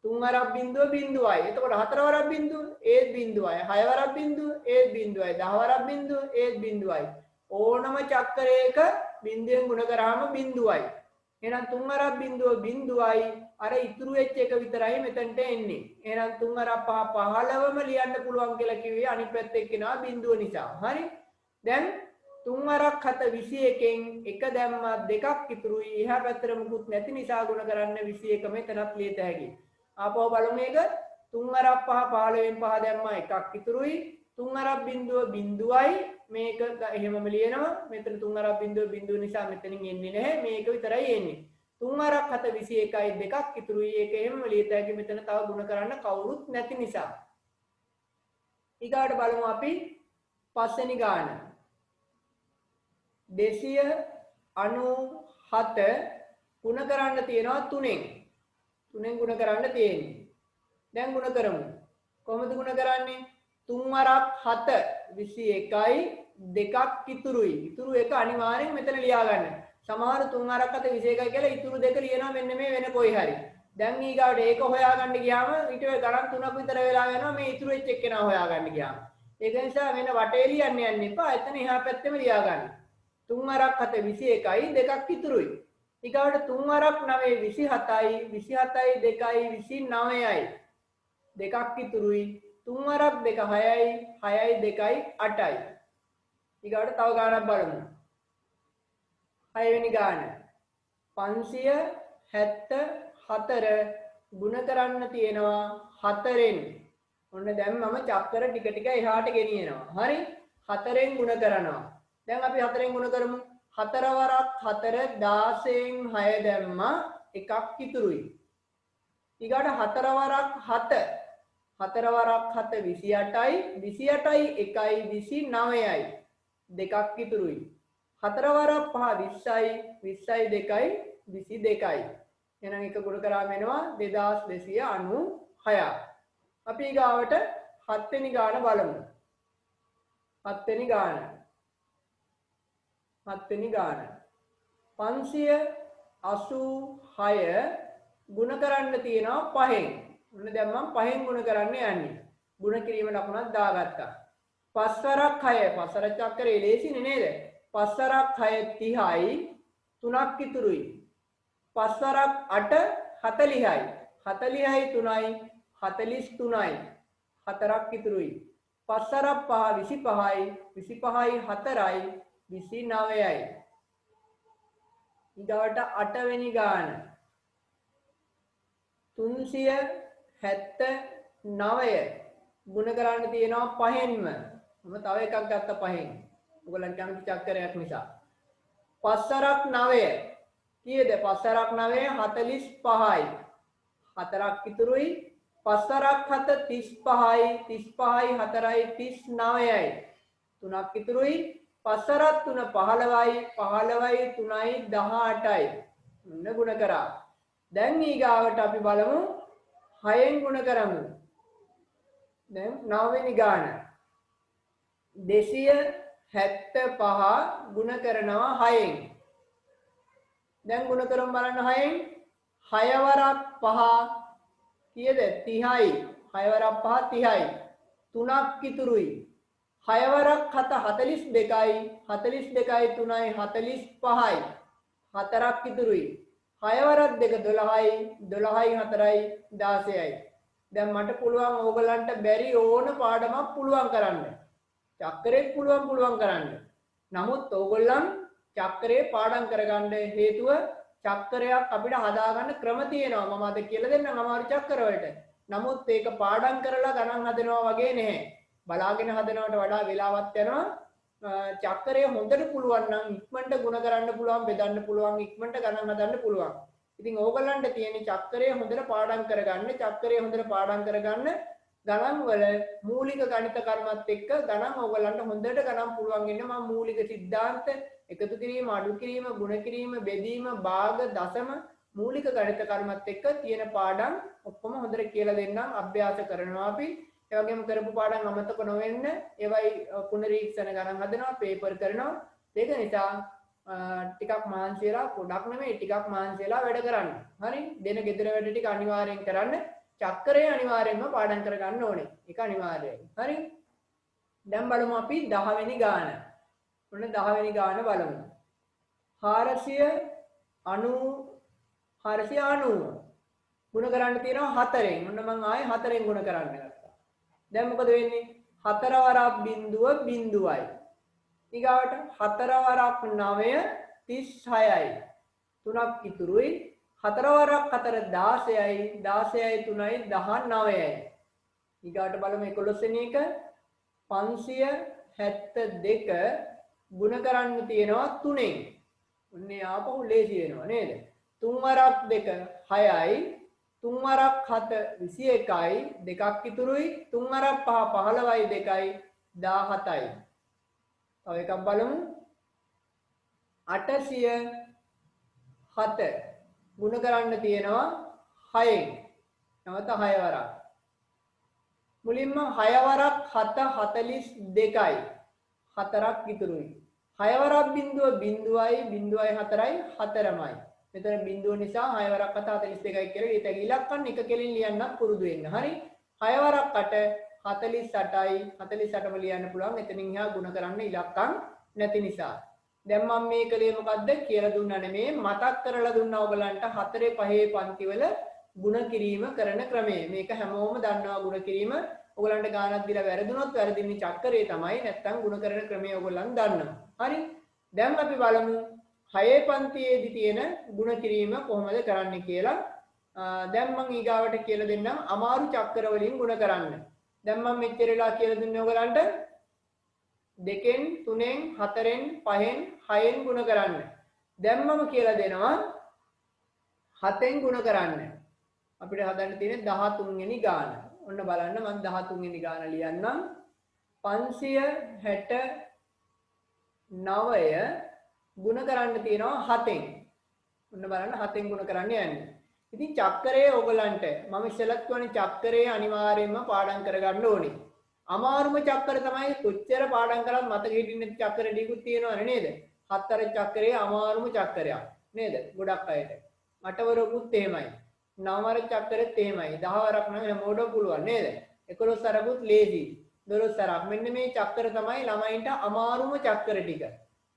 3 වරක් බිඳුව බිඳුවයි. එතකොට 4 වරක් බිඳුව ඒත් බිඳුවයි. 6 වරක් බිඳුව ඒත් බිඳුවයි. 10 වරක් බිඳුව ඒත් බිඳුවයි. ඕනම චක්‍රයක බිඳුවෙන් ගුණ කරාම බිඳුවයි. එහෙනම් 3 අරක් බිඳුව බිඳුවයි අර ඉතුරු වෙච්ච එක විතරයි මෙතනට එන්නේ. එහෙනම් 3 අරක් 5 15ම ලියන්න පුළුවන් කියලා කිව්වේ අනිත් පැත්තේ එක්කෙනා බිඳුව නිසා. හරි. දැන් 3 අරක් 7 21න් එක දැම්මා දෙකක් ඉතුරුයි. එහා පැත්තට මුකුත් නැති නිසා ගුණ කරන්න 21 මෙතනත් ලියත හැකියි. ආපහු බලමු මේක. 3 අරක් 5 15න් 5 දැම්මා එකක් ඉතුරුයි. 3 අරක් බිඳුව බිඳුවයි මේක එහෙමම ලියනවා. මෙතන 3 අරක් බිඳුව නිසා මෙතනින් එන්නේ නැහැ. මේක විතරයි එන්නේ. 3 අරක් 7 21යි දෙකක් ඉතුරුයි. ඒක එහෙමම ලියත හැකි මෙතන තව ගුණ කරන්න කවුරුත් නැති නිසා. ඊගාට බලමු අපි පස්වෙනි ගාන. 297 ගුණ කරන්න තියෙනවා 3ෙන්. 3ෙන් ගුණ කරන්න තියෙන්නේ. දැන් ගුණ කරමු. කොහොමද ගුණ කරන්නේ? 3 අරක් 7 21යි දෙකක් ඉතුරුයි. ඉතුරු එක අනිවාර්යෙන් මෙතන ලියා ගන්න. සමහර 3 අරක් 7 21යි කියලා ඉතුරු දෙක ලියනවා මෙන්න මේ වෙන කොයි හරි. දැන් ඊගාවට ඒක හොයාගන්න ගියාම ඊට ගණන් 3ක් විතර වෙලා යනවා මේ ඉතුරු වෙච්ච එක්කෙනා හොයාගන්න ගියාම. ඒක නිසා වෙන වටේ ලියන්න යන්න එපා. එතන එහා පැත්තෙම ලියා ගන්න. 3 අරක් 7 21යි දෙකක් ඉතුරුයි. ඊගාවට 3 අරක් 9 27යි 27යි දෙකයි 29යි දෙකක් ඉතුරුයි. 3 අරක් 2 6යි 6යි දෙකයි 8යි. ඊගාවට තව ගානක් බලමු. 6 වෙනි ගාන 574 ගුණ කරන්න තියෙනවා 4ෙන්. ඔන්න දැන් මම චක්කර ටික ටික එහාට ගෙනියනවා. හරි? 4ෙන් ගුණ කරනවා. දැන් අපි 4ෙන් ගුණ කරමු. 4 වරක් 4 16න් 6 දැම්මා එකක් ඉතුරුයි. ඊගාට 4 වරක් 7 4 වරක් 7 28යි 28යි 1යි 29යි දෙකක් ඉතුරුයි. 4 වරක් 5 20යි 20යි 2යි 22යි. එහෙනම් එක ගුණ කරාම එනවා 2296. අපි ඊගාවට 7 වෙනි ගාන බලමු. 7 වෙනි ගාන 586 ගුණ කරන්න තියෙනවා 5ෙන්. ඔන්න දැන් මම 5ෙන් ගුණ කරන්න යන්නේ. ගුණ කිරීම ලකුණක් දාගත්තා. 5 වරක් 6 5 වරක් චක්‍රේ ලේසිනේ නේද? 5 වරක් 6 30යි 3ක් ඉතුරුයි. 5 වරක් 8 40යි 40යි 3යි 43යි 4ක් ඉතුරුයි. 5 වරක් 5 25යි 25යි 4යි 29යි. ඊගාවට 8 වෙනි ගාන 379 ගුණ කරන්න තියෙනවා 5ෙන්ම. මම තව එකක් ගත්ත 5ෙන්. ඔයගොල්ලන් කැමති චක්‍රයක් නිසා. 5 වරක් 9 කීයද? 5 වරක් 9 45යි 4ක් ඉතුරුයි. 5 වරක් 7 35යි 35යි 4යි 39යි 3ක් ඉතුරුයි. 5 වරක් 3 15යි 15යි 3යි 18යි. ඔන්න ගුණ කරා. දැන් ඊගාවට අපි බලමු 6ෙන් ගුණ කරමු. දැන් 9 වෙනි ගාන 275 ගුණ කරනවා 6ෙන්. දැන් ගුණ කරමු බලන්න 6ෙන්. 6 වරක් 5 කීයද? 30යි 6 වරක් 5 30යි 3ක් ඉතුරුයි. 6 වරක් 7 42යි 42යි 3යි 45යි 4ක් ඉතුරුයි. 6 වරක් 2 12යි 12යි 4යි 16යි. දැන් මට පුළුවන් ඕගලන්ට බැරි ඕන පාඩමක් පුළුවන් කරන්න. චක්‍රේ පුළුවන් කරන්න. නමුත් ඕගොල්ලන් චක්‍රේ පාඩම් කරගන්න හේතුව චක්‍රයක් අපිට හදාගන්න ක්‍රම තියෙනවා. මම අද කියලා දෙන්නම් අමාරු චක්‍ර වලට. නමුත් ඒක පාඩම් කරලා ගණන් හදනවා වගේ නැහැ. බලාගෙන හදනවට වඩා වෙලාවක් යනවා. චක්‍රය හොඳට පුළුවන් නම් ඉක්මනට ගුණ කරන්න පුළුවන්, බෙදන්න පුළුවන්, ඉක්මනට ගණන් හදන්න පුළුවන්. ඉතින් ඕගලන්ට තියෙන චක්‍රය හොඳට පාඩම් කරගන්න, චක්‍රය හොඳට පාඩම් කරගන්න ගණන් වල මූලික ගණිත කර්මත් එක්ක ගණන් ඕගලන්ට හොඳට ගණන් පුළුවන් වෙන්න මම මූලික સિદ્ધාන්ත එකතු කිරීම, අඩු කිරීම, ගුණ කිරීම, බෙදීම, භාග, දශම මූලික ගණිත කර්මත් එක්ක තියෙන පාඩම් ඔක්කොම හොඳට කියලා දෙන්නම්. අභ්‍යාස කරනවා අපි. ඒ වගේම කරපු පාඩම් අමතක නොවෙන්න ඒවයි පුනරීක්ෂණ ගණන් හදනවා, පේපර් කරනවා. ඒක නිසා ටිකක් මහන්සි වෙලා, පොඩක් නෙමෙයි ටිකක් මහන්සි වෙලා වැඩ කරන්න. හරි? දෙන ගෙදර වැඩ ටික අනිවාර්යෙන් කරන්න. චක්‍රය අනිවාර්යෙන්ම පාඩම් කරගන්න ඕනේ. ඒක අනිවාර්යයි. හරි? දැන් බලමු අපි 10 වෙනි ගාන. ඔන්න 10 වෙනි ගාන බලමු. 493 490. ගුණ කරන්න තියෙනවා 4ෙන්. ඔන්න මම ආයේ 4ෙන් ගුණ කරන්න ගත්තා. දැන් මොකද වෙන්නේ? 4 වරක් බිඳුව බිඳුවයි. ඊගාවට 4 වරක් 9 36යි. 3ක් ඉතුරුයි. 4 වරක් 4 16යි. 16යි 3යි 19යි. ඊගාවට බලමු 11 වෙනි එක 572 ගුණ කරන්න තියෙනවා 3ෙන්. ඔන්නේ ආපහු ලේසි වෙනවා නේද? 3 වරක් 2 6යි. 3 වරක් 7 21යි. දෙකක් ඉතුරුයි. 3 වරක් 5 15යි 2යි 17යි. තව එකක් බලමු 807 ගුණ කරන්න තියෙනවා 6ෙන්. නැවත 6 වරක්. මුලින්ම 6 වරක් 7 42යි. 4ක් ඉතුරුයි. 6 වරක් බිඳුව බිඳුවයි බිඳුවයි 4යි 4මයි. මෙතන බිඳුව නිසා 6 වරක් 7 42යි කියලා ඊට ඉලක්කම් එක කෙලින් ලියන්නත් පුරුදු වෙන්න. හරි. 6 වරක් 8 48යි 48ම ලියන්න පුළුවන්. එතනින් එහා ගුණ කරන්න ඉලක්කම් නැති නිසා. දැන් මම මේ කලේ මොකද්ද කියලා දුන්නා නෙමේ මතක් කරලා දුන්නා ඔයගලන්ට 4 5 පන්තිවල ගුණ කිරීම කරන ක්‍රමය. මේක හැමෝම දන්නවා ගුණ කිරීම. ඔයගලන්ට ගානක් දීලා වැරදුනොත් වැරදින්නේ චක්‍රේ තමයි. නැත්තම් ගුණ කරන ක්‍රමය ඔයගලන් දන්නවා. හරි. දැන් අපි බලමු 6 පන්තියේදී තියෙන ගුණ කිරීම කොහොමද කරන්නේ කියලා. දැන් මම ඊගාවට කියලා දෙන්නම් අමාරු චක්‍ර වලින් ගුණ කරන්න. දැන් මම මෙච්චර වෙලා කියලා දුන්නේ ඔයගලන්ට 2ෙන් 3ෙන් 4ෙන් 5ෙන් 6ෙන් ගුණ කරන්න. දැන් මම කියලා දෙනවා 7ෙන් ගුණ කරන්න. අපිට හදන්න තියෙන්නේ 13 වෙනි ගාන. ඔන්න බලන්න මම 13 වෙනි ගාන ලියන්නම්. 569 ගුණ කරන්න තියෙනවා 7ෙන්. ඔන්න බලන්න 7ෙන් ගුණ කරන්න යන්නේ. ඉතින් චක්‍රයේ ඔයගලන්ට මම ඉස්සෙල්ලත් කියන්නේ චක්‍රයේ අනිවාර්යයෙන්ම පාඩම් කරගන්න ඕනේ. අමාරුම චක්‍ර තමයි කොච්චර පාඩම් කරත් මතක හිටින්නේ නැති චක්‍ර ටිකුත් තියෙනවනේ නේද? 7 චක්‍රයේ අමාරුම චක්‍රයක් නේද? ගොඩක් අයට. 8 වරකුත් එහෙමයි. 9 වර චක්‍රෙත් එහෙමයි. 10 වරක් නම් හැමෝටම පුළුවන් නේද? 11 වරකුත් ලේසි. 12 වරක්. මෙන්න මේ චක්‍ර තමයි ළමයින්ට අමාරුම චක්‍ර ටික.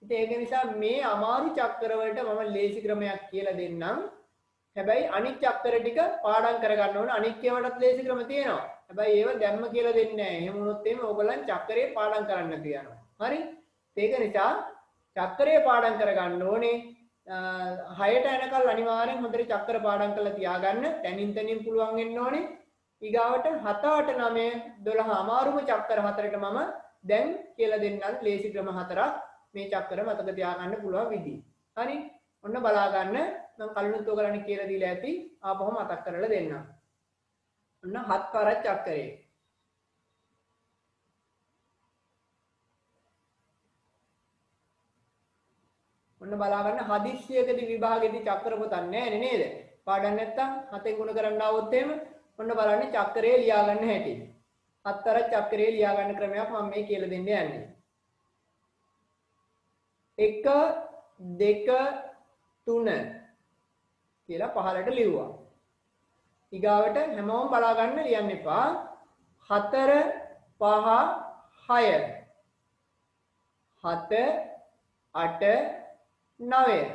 ඉතින් ඒක නිසා මේ අමාරු චක්‍ර වලට මම ලේසි ක්‍රමයක් කියලා දෙන්නම්. හැබැයි අනිත් චක්‍ර ටික පාඩම් කරගන්න ඕන. අනිත් ඒවාටත් ලේසි ක්‍රම තියෙනවා. හැබැයි ඒව දැම්ම කියලා දෙන්නේ නැහැ. එහෙම වුණොත් එහෙම ඕගලන් චක්‍රේ පාඩම් කරන්න තියනවා. හරි? ඒක නිසා චක්‍රේ පාඩම් කරගන්න ඕනේ. 6ට යනකල් අනිවාර්යෙන් හොඳට චක්‍ර පාඩම් කරලා තියාගන්න. තනින් තනින් පුළුවන් වෙන්න ඕනේ. ඊගාවට 7 8 9 12 අමාරුම චක්‍ර හතරට මම දැන් කියලා දෙන්නම් ලේසි ක්‍රම හතරක්. මේ චක්‍ර මතක තියාගන්න පුළුවන් විදිහ. හරි? ඔන්න බලා ගන්න. මම කලිනුත් ඔයගලන්ට කියලා දීලා ඇති. ආපහු මතක් කරලා දෙන්නම්. ඔන්න 7 වරක් චක්‍රේ. ඔන්න බලා ගන්න හදිස්සියකදී විභාගෙදී චක්‍ර පොතක් නැහැ නේද? පාඩම් නැත්තම් 7ෙන් ගුණ කරන්න આવොත් එහෙම ඔන්න බලන්න චක්‍රේ ලියා ගන්න හැටි. 7 වරක් චක්‍රේ ලියා ගන්න ක්‍රමයක් මම මේ කියලා දෙන්න යන්නේ. 1 2 3 කියලා පහලට ලිව්වා. ඊගාවට හැමෝම බලා ගන්න ලියන්න එපා. 4 5 6 7 8 9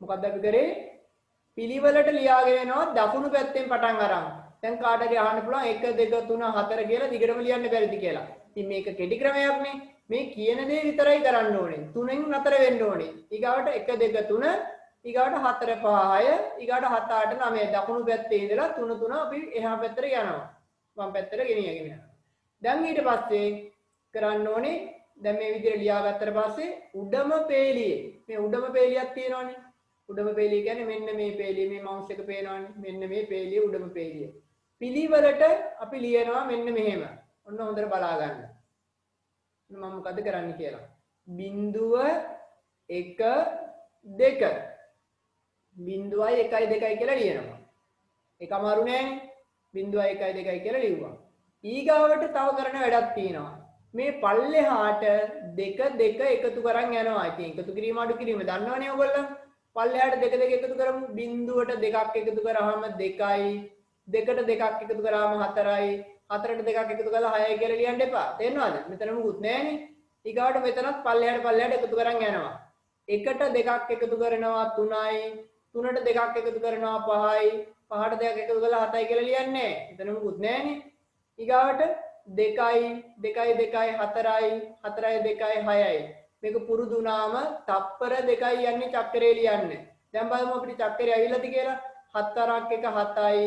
මොකක්ද අපි කරේ? පිළිවෙලට ලියාගෙන යනවා දකුණු පැත්තෙන් පටන් අරන්. දැන් කාට හරි අහන්න පුළුවන් 1 2 3 4 කියලා දිගටම ලියන්න බැරිද කියලා. ඉතින් මේක කෙටි ක්‍රමයක් නේ. මේ කියන දේ විතරයි කරන්න ඕනේ. 3ෙන් නතර වෙන්න ඕනේ. ඊගාවට 1 2 3 ඊගාවට 4 5 6 ඊගාවට 7 8 9 දකුණු පැත්තේ ඉඳලා 3 3 අපි එහා පැත්තට යනවා. වම් පැත්තට ගෙනියගෙන යනවා. දැන් ඊට පස්සේ කරන්න ඕනේ දැන් මේ විදිහට ලියාගත්තට පස්සේ උඩම පේලියේ මේ උඩම පේලියක් තියෙනවනේ. උඩම පේලිය කියන්නේ මෙන්න මේ පේලිය මේ මවුස් එක පේනවනේ. මෙන්න මේ පේලිය උඩම පේලිය. පිළිවෙලට අපි ලියනවා මෙන්න මෙහෙම. ඔන්න හොඳට බලා ගන්න. මම මොකද කරන්න කියලා. බිඳුව 1 2 බිඳුවයි 1යි 2යි කියලා ලියනවා. ඒක අමාරු නෑනේ. බිඳුවයි 1යි 2යි කියලා ලිව්වා. ඊගාවට තව කරන වැඩක් තියෙනවා. මේ පල්ලෙහාට 2 2 එකතු කරන් යනවා. ඉතින් එකතු කිරීම අඩු කිරීම දන්නවනේ ඔයගොල්ලෝ. පල්ලෙහාට 2 2 එකතු කරමු. බිඳුවට 2ක් එකතු කරාම 2යි. 2ට 2ක් එකතු කරාම 4යි. 4ට 2ක් එකතු කරලා 6යි කියලා ලියන්න එපා. තේරෙනවද? මෙතන මොකුත් නෑනේ. ඊගාවට මෙතනත් පල්ලෙහාට එකතු කරන් යනවා. 1ට 2ක් එකතු කරනවා 3යි. 3ට 2ක් එකතු කරනවා 5යි 5ට 2ක් එකතු කරලා 7යි කියලා ලියන්නේ. එතන මොකුත් නැහැනේ. ඊගාවට 2යි 2යි 2යි 4යි 4යි 2යි 6යි. මේක පුරුදු වුණාම තප්පර 2යි යන්නේ චක්‍රේ ලියන්නේ. දැන් බලමු අපිට චක්‍රේ ඇවිල්ලාද කියලා. 4ක් 1 7යි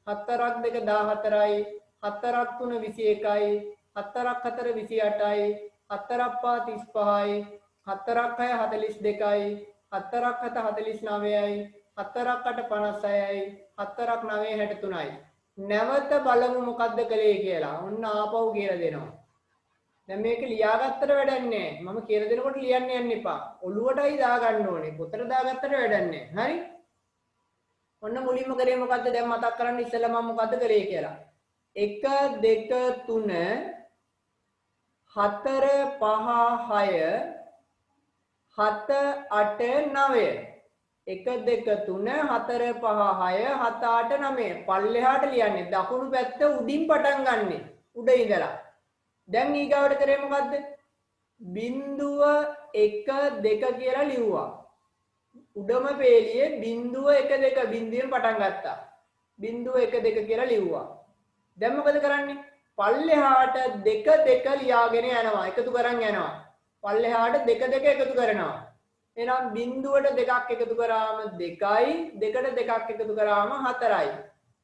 4ක් 2 14යි 4ක් 3 21යි 4ක් 4 28යි 4ක් 5 35යි 4ක් 6 42යි 4ක් 7 49යි 4ක් 8 56යි 4ක් 9 63යි. නැවත බලමු මොකද්ද කලේ කියලා. ඔන්න ආපහු කියලා දෙනවා. දැන් මේක ලියාගත්තට වැඩක් නැහැ. මම කියලා දෙනකොට ලියන්න යන්න එපා. ඔළුවටයි දාගන්න ඕනේ. පොතට දාගත්තට වැඩක් නැහැ. හරි? ඔන්න මුලින්ම කරේ මොකද්ද? දැන් මතක් කරන්න ඉස්සෙල්ලා මම මොකද්ද කරේ කියලා. 1 2 3 4 5 6 7 8 9 1 2 3 4 5 6 7 8 9 පල්ලෙහාට ලියන්නේ දකුණු පැත්ත උඩින් පටන් ගන්නෙ උඩ ඉඳලා. දැන් ඊගාවට කරේ මොකද්ද? බිංදුව 1 2 කියලා ලිව්වා. උඩම පේලියේ බිංදුව 1 2 බිංදුවෙන් පටන් ගත්තා. බිංදුව 1 2 කියලා ලිව්වා. දැන් මොකද කරන්නේ? පල්ලෙහාට 2 2 ලියාගෙන යනවා. එකතු කරන් යනවා. පල්ලෙහාට 2 2 එකතු කරනවා. එහෙනම් බිංදුවට 2ක් එකතු කරාම 2යි 2ට 2ක් එකතු කරාම 4යි.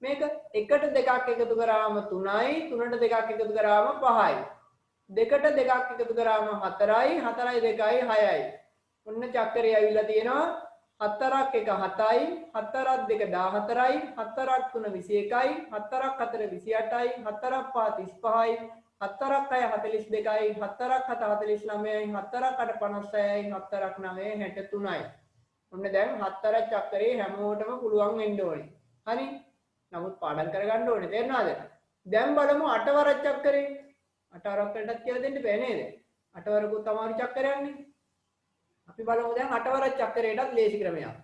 මේක 1ට 2ක් එකතු කරාම 3යි 3ට 2ක් එකතු කරාම 5යි. 2ට 2ක් එකතු කරාම 4යි 4යි 2යි 6යි. ඔන්න චක්‍රය ඇවිල්ලා තියෙනවා 4ක් 1 7යි 4ක් 2 14යි 4ක් 3 21යි 4ක් 4 28යි 4ක් 5 35යි 4ක් 6 42යි 4ක් 7 49යි 4ක් 8 56යි 4ක් 9 63යි. ඔන්න දැන් 4ක් චක්‍රේ හැමෝටම පුළුවන් වෙන්න ඕනේ. හරි? නමුත් පාඩම් කරගන්න ඕනේ. තේරුණාද? දැන් බලමු 8 වරක් චක්‍රේ. 8 වරකටත් කියලා දෙන්න බෑ නේද? 8 වරකුත් අමාරු චක්‍රයක්නේ. අපි බලමු දැන් 8 වරක් චක්‍රයටත් ලේසි ක්‍රමයක්.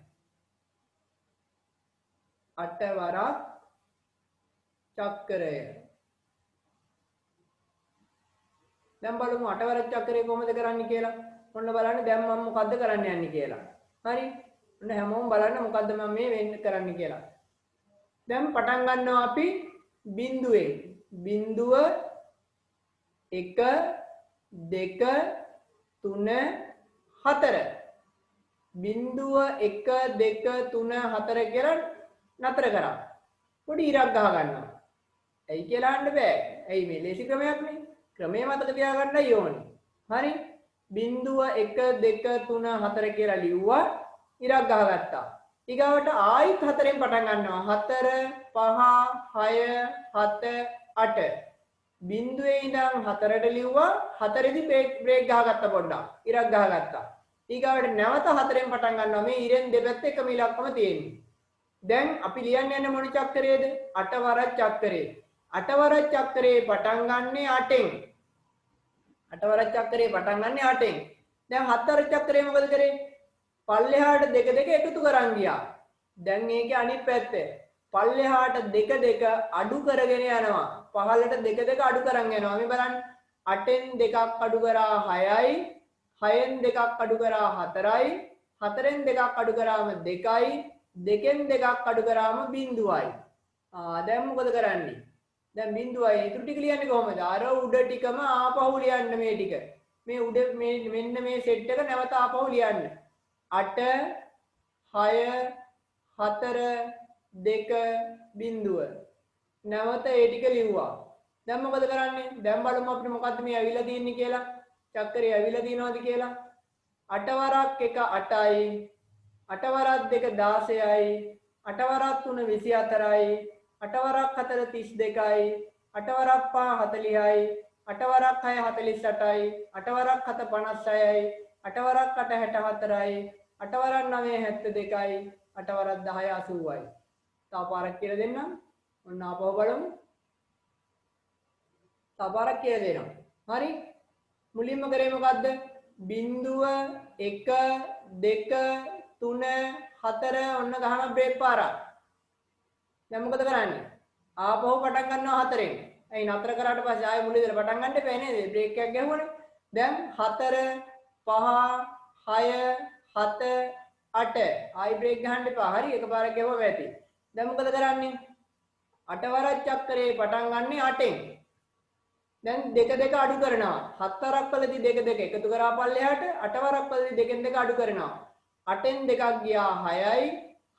8 වරක් චක්‍රය. දැන් බලමු 8 වරක් චක්‍රය කොහොමද කරන්නේ කියලා. ඔන්න බලන්න දැන් මම මොකද්ද කරන්න යන්නේ කියලා. හරි? ඔන්න හැමෝම බලන්න මොකද්ද මම මේ වෙන්න කරන්න කියලා. දැන් පටන් ගන්නවා අපි බිංදුවෙන්. බිංදුව 1 2 3 4. බිංදුව 1 2 3 4 කියලා නතර කරා. පොඩි ඉරක් ගහ ගන්නවා. ඇයි කියලා අහන්න බෑ. ඇයි මේ ලේසි ක්‍රමයක් නේ. ක්‍රමයේ මතක තියාගන්නයි ඕනේ. හරි? බිංදුව 1 2 3 4 කියලා ලිව්වා. ඉරක් ගහගත්තා. ඊගාවට ආයිත් 4ෙන් පටන් ගන්නවා. 4 5 6 7 8. බිංදුවේ ඉඳන් 4ට ලිව්වා. 4ෙදි බ්‍රේක් ගහගත්තා පොඩ්ඩක්. ඉරක් ගහගත්තා. ඊගාවට නැවත 4ෙන් පටන් ගන්නවා. මේ ඉරෙන් දෙපැත්ත එකම ඉලක්කම තියෙන්නේ. දැන් අපි ලියන්න යන්නේ මොන චක්‍රයේද? 8 වරක් චක්‍රේ. 8 වරක් චක්‍රේ පටන් ගන්නෙ 8ෙන්. 8 වරක් චක්‍රේ පටන් ගන්නෙ 8ෙන්. දැන් 7 වරක් චක්‍රේ මොකද කරේ? පල්ලෙහාට 2 2 එකතු කරන් ගියා. දැන් මේකේ අනිත් පැත්ත. පල්ලෙහාට 2 2 අඩු කරගෙන යනවා. පහළට 2 2 අඩු කරන් යනවා. මේ බලන්න 8ෙන් 2ක් අඩු කරා 6යි. 6ෙන් 2ක් අඩු කරා 4යි. 4ෙන් 2ක් අඩු කරාම 2යි. 2ෙන් 2ක් අඩු කරාම බිංදුවයි. දැන් මොකද කරන්නේ? දැන් බිංදුවයි ඊටු ටික ලියන්නේ කොහමද? අර උඩ ටිකම ආපහු ලියන්න මේ ටික. මේ උඩ මේ මෙන්න මේ සෙට් එක නැවත ආපහු ලියන්න. 8 6 4 2 බිංදුව. නැවත ඒ ටික ලිව්වා. දැන් මොකද කරන්නේ? දැන් බලමු අපිට මොකද්ද මේ ඇවිල්ලා තියෙන්නේ කියලා. චක්‍රය ඇවිල්ලා තියෙනවද කියලා. 8 වරක් 1 8යි. 8 වරක් 2 16යි. 8 වරක් 3 24යි. 8 වරක් 4 32යි. 8 වරක් 5 40යි. 8 වරක් 6 48යි. 8 වරක් 7 56යි. 8 වරක් 8 64යි. 8 වරක් 9 72යි. 8 වරක් 10 80යි. තව පාරක් කියලා දෙන්නම්. ඔන්න ආපහු බලමු. තව පාරක් කියලා දෙනවා. හරි? මුලින්ම කරේ මොකද්ද? බිංදුව 1 2 3 4 ඔන්න ගහන බ්‍රේක් පාරක්. දැන් මොකද කරන්නේ? ආපහු පටන් ගන්නවා 4ෙන්. ඇයි නතර කරාට පස්සේ ආයෙ මුල ඉඳලා පටන් ගන්න එපා නේද? බ්‍රේක් එකක් ගැහුවනේ. දැන් 4 5 6 7 8 ආයි බ්‍රේක් ගහන්න එපා හරි එකපාරක් ගෙවුවම ඇති දැන් මොකද කරන්නේ 8 වරක් චක්‍රේ පටන් ගන්නෙ 8ෙන් දැන් දෙක දෙක අඩු කරනවා 7 වරක් වලදී දෙක දෙක එකතු කරා පල්ලෙහාට 8 වරක් වලදී දෙකෙන් දෙක අඩු කරනවා 8ෙන් දෙකක් ගියා 6යි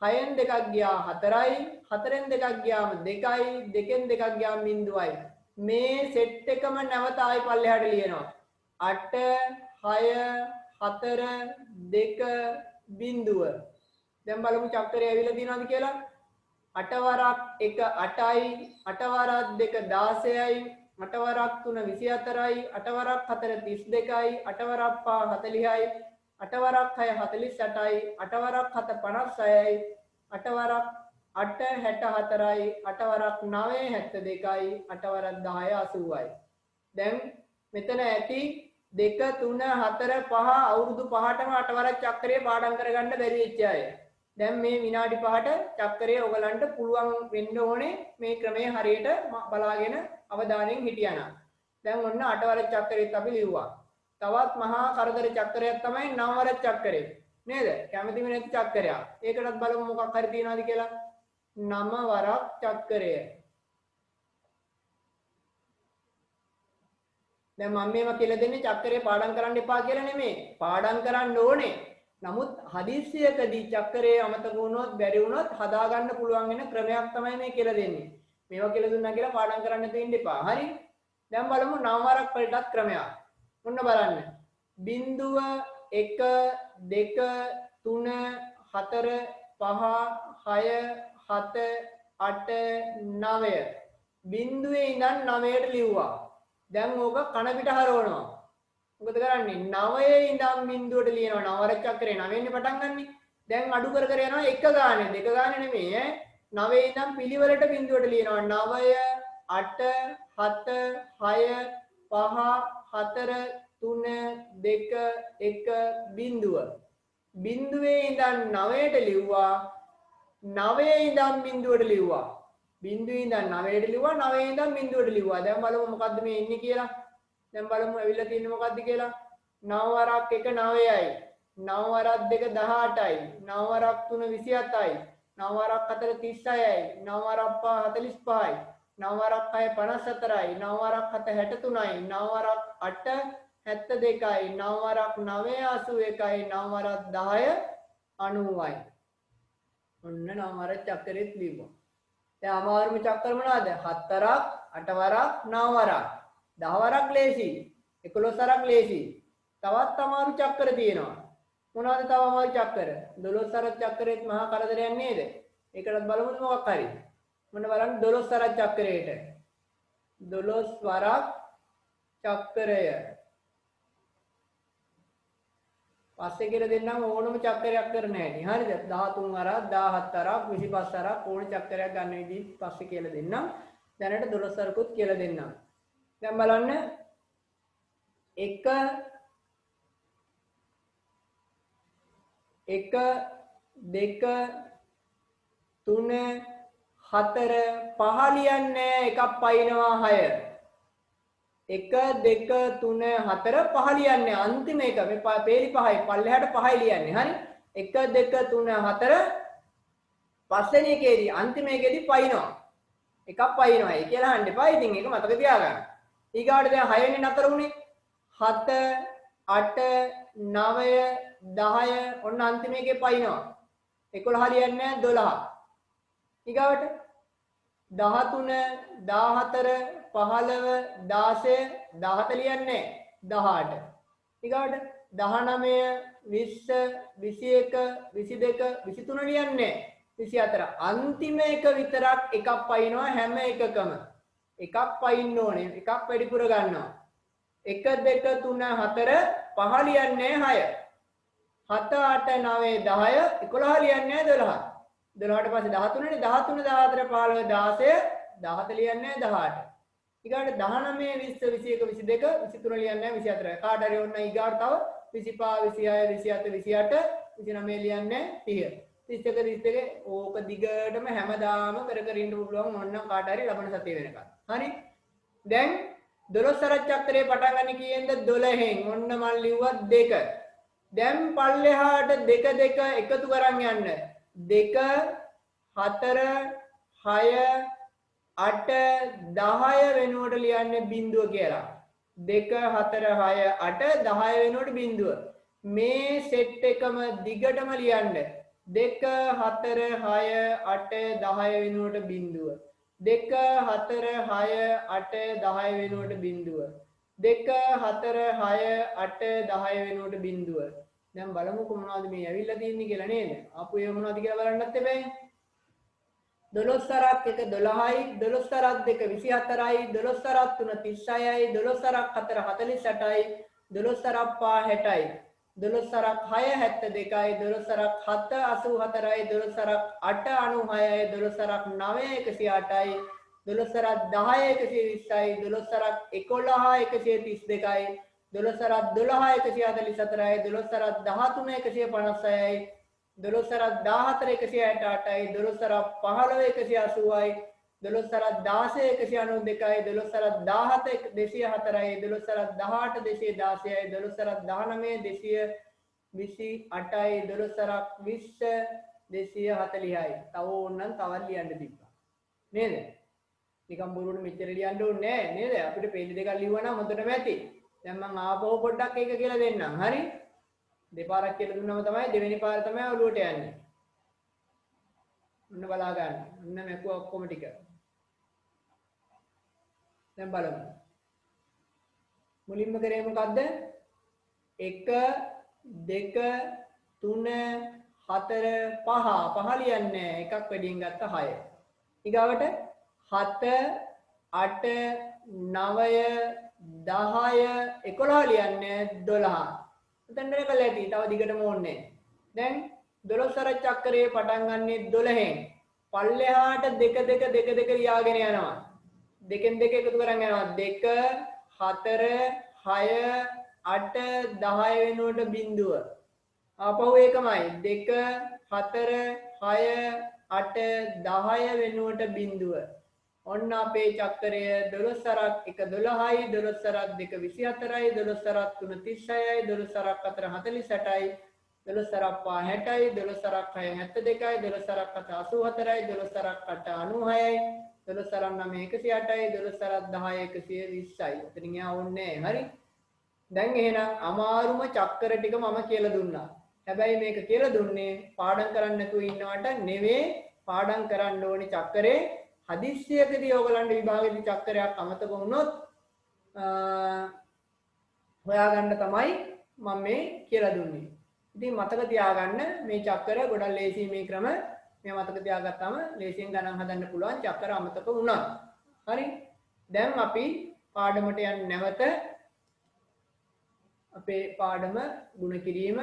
6ෙන් දෙකක් ගියා 4යි 4ෙන් දෙකක් ගියාම 2යි 2ෙන් දෙකක් ගියාම 0යි මේ සෙට් එකම නැවත ආයි පල්ලෙහාට ලියනවා 8 6 4 2 0 දැන් බලමු චක්‍රය ඇවිල්ලා තියෙනවද කියලා 8 වරක් 1 8යි 8 වරක් 2 16යි 8 වරක් 3 24යි 8 වරක් 4 32යි 8 වරක් 5 40යි 8 වරක් 6 48යි 8 වරක් 7 56යි 8 වරක් 8 64යි 8 වරක් 9 72යි 8 වරක් 10 80යි දැන් මෙතන ඇති 2 3 4 5 අවුරුදු 5ටම 8 වරක් චක්‍රය පාඩම් කරගන්න බැරි වෙච්ච අය දැන් මේ විනාඩි 5ට චක්‍රය ඔයගලන්ට පුළුවන් වෙන්න ඕනේ මේ ක්‍රමයේ හරියට බලාගෙන අවධානයෙන් හිටියානම් දැන් ඔන්න 8 වරක් චක්‍රයත් අපි ලිව්වා තවත් මහා කරදර චක්‍රයක් තමයි 9 වරක් චක්‍රය නේද කැමතිම නැති චක්‍රයක් ඒකටත් බලමු මොකක් හරි තියනවාද කියලා 9 වරක් චක්‍රය දැන් මම මේවා කියලා දෙන්නේ චක්‍රේ පාඩම් කරන්න එපා කියලා නෙමෙයි පාඩම් කරන්න ඕනේ නමුත් හදිස්සියකදී චක්‍රේ අමතක වුණොත් බැරි වුණොත් හදාගන්න පුළුවන් වෙන ක්‍රමයක් තමයි මේ කියලා දෙන්නේ මේවා කියලා දුන්නා කියලා පාඩම් කරන්න දෙන්න එපා හරි දැන් බලමු 9 වරක් වලටත් ක්‍රමයක් ඔන්න බලන්න 0 1 2 3 4 5 6 7 8 9 බිඳුවේ ඉඳන් 9ට ලිව්වා දැන් ඕක කන පිට හරවනවා මොකද කරන්නේ 9 ඉඳන් බිඳුවට ලියනවා 9 වරක් චක්‍රේ 9 වෙනි පටන් ගන්නනේ දැන් අඩු කර කර යනවා එක ගානේ දෙක ගානේ නෙමෙයි ඈ 9 ඉඳන් පිළිවෙලට බිඳුවට ලියනවා 9 8 7 6 5 4 3 2 1 බිඳුව බිඳුවේ ඉඳන් 9ට ලිව්වා 9 ඉඳන් බිඳුවට ලිව්වා බිඳුවේ ඉඳන් 9ට ලිව්වා 9 ඉඳන් බිඳුවට ලිව්වා දැන් බලමු මොකද්ද මේ ඉන්නේ කියලා දැන් බලමු ඇවිල්ලා තියෙන්නේ මොකද්ද කියලා 9 වරක් 1 9යි 9 වරක් 2 18යි 9 වරක් 3 27යි 9 වරක් 4 36යි 9 වරක් 5 45යි 9 වරක් 6 54යි 9 වරක් 7 63යි 9 වරක් 8 72යි 9 වරක් 9 81යි 9 වරක් 10 90යි ඔන්න 9 වරක් චක්‍රෙත් ලියුවා දැන් අමාරුම චක්‍ර මොනවාද 7 වරක් 8 වරක් 9 වරක් 10 වරක් ලේසි 11 වරක් ලේසි තවත් අමාරු චක්‍ර තියෙනවා මොනවද තව අමාරු චක්‍ර 12 වරක් චක්‍රෙත් මහා කරදරයක් නේද ඒකටත් බලමු මොකක් හරි මොන බලන්න 12 වරක් චක්‍රයට 12 වරක් චක්‍රය පස්සේ කියලා දෙන්නම් ඕනම චක්‍රයක් කරන්න හැටි හරිද 13 වරක් 17 වරක් 25 වරක් ඕන චක්‍රයක් ගන්න විදිහ පස්සේ කියලා දෙන්නම් දැනට 12 වරකුත් කියලා දෙන්නම් දැන් බලන්න 1 2 3 4 5 ලියන්නේ එකක් පයින්නවා 6 1 2 3 4 5 ලියන්නේ අන්තිම එක මේ පේලි 5යි පල්ලෙහාට 5යි ලියන්නේ හරි 1 2 3 4 පස්වෙනි එකේදී අන්තිම එකේදී පයින්නවා එකක් පයින්නවා ඒ කියලා අහන්න එපා ඉතින් ඒක මතක තියාගන්න ඊගාට දැන් 6 වෙනි නතර උනේ 7 8 9 10 ඔන්න අන්තිම එකේ පයින්නවා 11 ලියන්නේ 12 ඊගාට 13 14 15 16 17 ලියන්නේ 18 ඊගාට 19 20 21 22 23 ලියන්නේ 24 අන්තිම එක විතරක් එකක් පයින්නවා හැම එකකම එකක් පයින්න ඕනේ එකක් වැඩිපුර ගන්නවා 1 2 3 4 5 ලියන්නේ 6 7 8 9 10 11 ලියන්නේ 12 12ට පස්සේ 13 නේ 13 14 15 16 17 ලියන්නේ 18 ඊගාට 19 20 21 22 23 ලියන්නේ 24 කාට හරි ඕන ඊගාට තව 25 26 27 28 29 ලියන්නේ 30 31 ඕක දිගටම හැමදාම කර කර ඉන්න පුළුවන් ඕනනම් කාට හරි ලබන සතිය වෙනකන් හරි දැන් 12 වරක් චක්‍රේ පටන් ගන්න කීයෙන්ද 12න් ඔන්න මම ලිව්වා 2 දැන් පල්ලෙහාට දෙක දෙක එකතු කරන් යන්න. 2 4 6 8 10 වෙනුවට ලියන්නේ බිඳුව කියලා. 2 4 6 8 10 වෙනුවට බිඳුව. මේ සෙට් එකම දිගටම ලියන්න. 2 4 6 8 10 වෙනුවට බිඳුව. 2 4 6 8 10 වෙනුවට බිඳුව. 2 4 6 8 10 වෙනුවට බිඳුව. දැන් බලමුකෝ මොනවද මේ ඇවිල්ලා තියෙන්නේ කියලා නේද? ආපු ඒ මොනවද කියලා බලන්නත් එපැයි. 12 සරක් 1 12යි 12 සරක් 2 24යි 12 සරක් 3 36යි 12 සරක් 4 48යි 12 සරක් 5 60යි 12 සරක් 6 72යි 12 සරක් 7 84යි 12 සරක් 8 96යි 12 සරක් 9 108යි 12 සරක් 10 120යි 12 සරක් 11 132යි 12 සරක් 12 144යි 12 සරක් 13 156යි 12 සරක් 14 168යි 12 සරක් 15 180යි 12 සරක් 16 192යි 12 සරක් 17 204යි 12 සරක් 18 216යි 12 සරක් 19 228යි 12 සරක් 20 240යි. තව ඕනනම් තවත් ලියන්න තිබ්බා. නේද? නිකම් බොරුවට මෙච්චර ලියන්න ඕනේ නෑ නේද? අපිට පේජ් දෙකක් ලියුවා නම් හොඳටම ඇති. දැන් මම ආපහු පොඩ්ඩක් ඒක කියලා දෙන්නම්. හරි? දෙපාරක් කියලා දුන්නම තමයි දෙවෙනි පාර තමයි ඔළුවට යන්නේ. ඔන්න බලා ගන්න. ඔන්න මැකුවා ඔක්කොම ටික. දැන් බලමු. මුලින්ම කරේ මොකද්ද? 1 2 3 4 5 5 ලියන්නේ එකක් වැඩියෙන් ගත්ත 6. ඊගාවට 7 8 9 10 11 ලියන්නේ 12. එතන කළා ඇති. තව දිගටම ඕනේ. දැන් 12 සර චක්‍රයේ පටන් ගන්නෙ 12න්. පල්ලෙහාට දෙක දෙක දෙක දෙක ලියාගෙන යනවා. දෙකෙන් දෙක එකතු කරන් යනවා. 2 4 6 8 10 වෙනුවට බිඳුව. ආපහු ඒකමයි. 2 4 6 8 10 වෙනුවට බිඳුව. ඔන්න අපේ චක්‍රය 12 සරක් 1 12යි 12 සරක් 2 24යි 12 සරක් 3 36යි 12 සරක් 4 48යි 12 සරක් 5 60යි 12 සරක් 6 72යි 12 සරක් 7 84යි 12 සරක් 8 96යි 12 සරක් 9 108යි 12 සරක් 10 120යි. එතනින් යා ඕනේ හරි. දැන් එහෙනම් අමාරුම චක්‍ර ටික මම කියලා දුන්නා. හැබැයි මේක කියලා දුන්නේ පාඩම් කරන්න නැතුව ඉන්නවට නෙවෙයි. පාඩම් කරන්න ඕනේ චක්‍රේ හදිස්සියකදී ඕගලන්ට විභාගෙදී චක්‍රයක් අමතක වුණොත් හොයාගන්න තමයි මම මේ කියලා දුන්නේ. ඉතින් මතක තියාගන්න මේ චක්‍ර ගොඩක් ලේසි මේ ක්‍රම මේ මතක තියාගත්තාම ලේසියෙන් ගණන් හදන්න පුළුවන් චක්‍ර අමතක වුණා. හරි. දැන් අපි පාඩමට යන්න නැවත අපේ පාඩම ගුණ කිරීම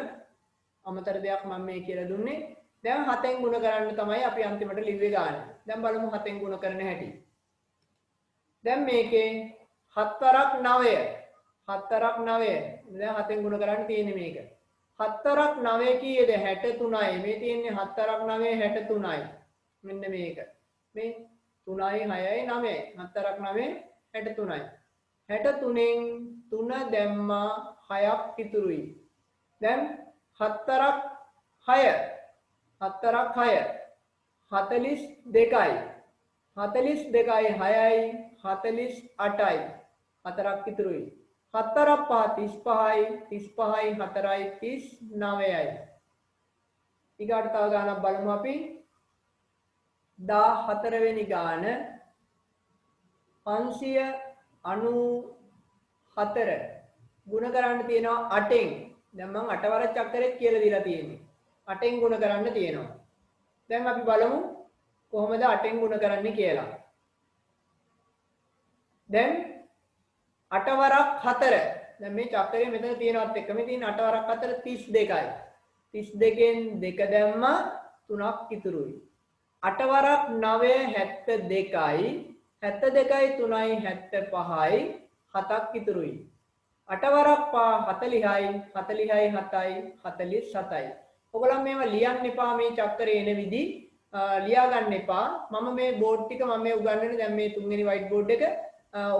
අමතර දෙයක් මම මේ කියලා දුන්නේ. දැන් 7ෙන් ගුණ කරන්න තමයි අපි අන්තිමට ලිව්වේ ගන්න. දැන් බලමු 7ෙන් ගුණ කරන හැටි. දැන් මේකේ 7 වරක් 9. 7 වරක් 9. දැන් 7ෙන් ගුණ කරන්න තියෙන්නේ මේක. 7 වරක් 9 කීයද? 63යි. මේ තියෙන්නේ 7 වරක් 9 63යි. මෙන්න මේක. මේ 3යි 6යි 9යි. 7 වරක් 9 63යි. 63න් 3 දැම්මා 6ක් ඉතුරුයි. දැන් 7 වරක් 6 7 වරක් 6 42යි 42යි 6යි 48යි 4ක් ඉතුරුයි. 7 වරක් 5 35යි 35යි 4යි 39යි. ඊගාට තව ගානක් බලමු අපි. 14 වෙනි ගාන 594 ගුණ කරන්න තියෙනවා 8ෙන්. දැන් මම 8 වර චක්‍රෙත් කියලා දීලා තියෙන්නේ. 8ෙන් ගුණ කරන්න තියෙනවා. දැන් අපි බලමු කොහොමද 8ෙන් ගුණ කරන්නේ කියලා. දැන් 8 වරක් 4. දැන් මේ චක්‍රය මෙතන තියෙනවත් එක්ක මේ තියෙන 8 වරක් 4 32යි. 32න් 2 දැම්මා 3ක් ඉතුරුයි. 8 වරක් 9 72යි. 72යි 3යි 75යි 7ක් ඉතුරුයි. 8 වරක් 5 40යි 40යි 7යි 47යි. ඔයගොල්ලෝ මේවා ලියන්න එපා මේ චක්‍රේ එන විදි ලියා ගන්න එපා. මම මේ බෝඩ් ටික මම මේ උගන්වන්නේ දැන් මේ 3 වෙනි වයිට් බෝඩ් එක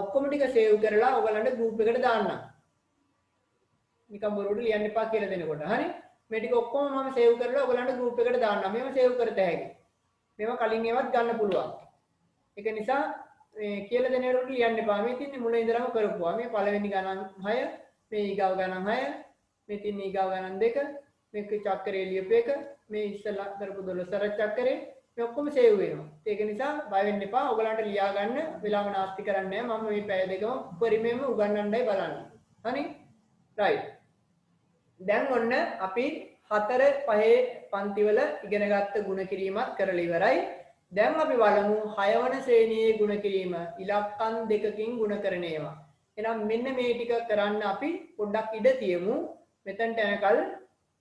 ඔක්කොම ටික සේව් කරලා ඔයගලන්ට ගෲප් එකට දාන්නම්. නිකන් බොරුවට ලියන්න එපා කියලා දෙනකොට. හරි? මේ ටික ඔක්කොම මම සේව් කරලා ඔයගලන්ට ගෲප් එකට දාන්නම්. මේව සේව් කරත හැකියි. මේව කලින් ඒවත් ගන්න පුළුවන්. ඒක නිසා මේ කියලා දෙනකොට ලියන්න එපා. මේ තින්නේ මුල ඉඳලම කරපුවා. මේ පළවෙනි ගණන් 6, මේ ඊගාව ගණන් 6, මේ තින්නේ ඊගාව ගණන් 2, මේක චක්‍රය ලියපු එක, මේ ඉස්සලා කරපු 12 සර චක්‍රේ මේ ඔක්කොම සේව් වෙනවා. ඒක නිසා බය වෙන්න එපා. ඔයගලන්ට ලියා ගන්න වෙලාව නාස්ති කරන්නේ නැහැ. මම මේ පැය දෙකම උපරිමයෙන්ම උගන්වන්නයි බලන්නේ. හරි? right. දැන් ඔන්න අපි 4 5 පන්තිවල ඉගෙනගත්ත ගුණ කිරීමත් කරලා ඉවරයි. දැන් අපි බලමු 6 වන ශ්‍රේණියේ ගුණ කිරීම ඉලක්කම් දෙකකින් ගුණ කරන ඒවා. එහෙනම් මෙන්න මේ ටික කරන්න අපි පොඩ්ඩක් ඉඩ තියමු. මෙතනට යනකල්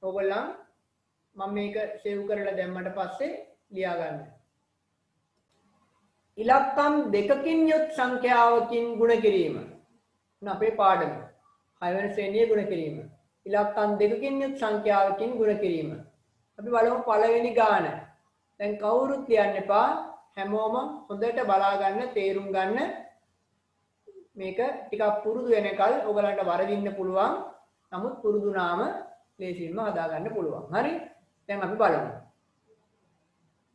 ඕගොල්ලන් මම මේක සේව් කරලා දැම්මට පස්සේ ලියා ගන්න. ඉලක්කම් දෙකකින් යුත් සංඛ්‍යාවකින් ගුණ කිරීම. අපේ පාඩම 6 වෙනි ශ්‍රේණියේ ගුණ කිරීම. ඉලක්කම් දෙකකින් යුත් සංඛ්‍යාවකින් ගුණ කිරීම. අපි බලමු පළවෙනි ගාන. දැන් කවුරුත් ලියන්න එපා. හැමෝම හොඳට බලා ගන්න, තේරුම් ගන්න. මේක ටිකක් පුරුදු වෙනකල් ඔයගලන්ට වරදින්න පුළුවන්. නමුත් පුරුදුනාම ලේසියෙන්ම හදා ගන්න පුළුවන්. හරි? දැන් අපි බලමු.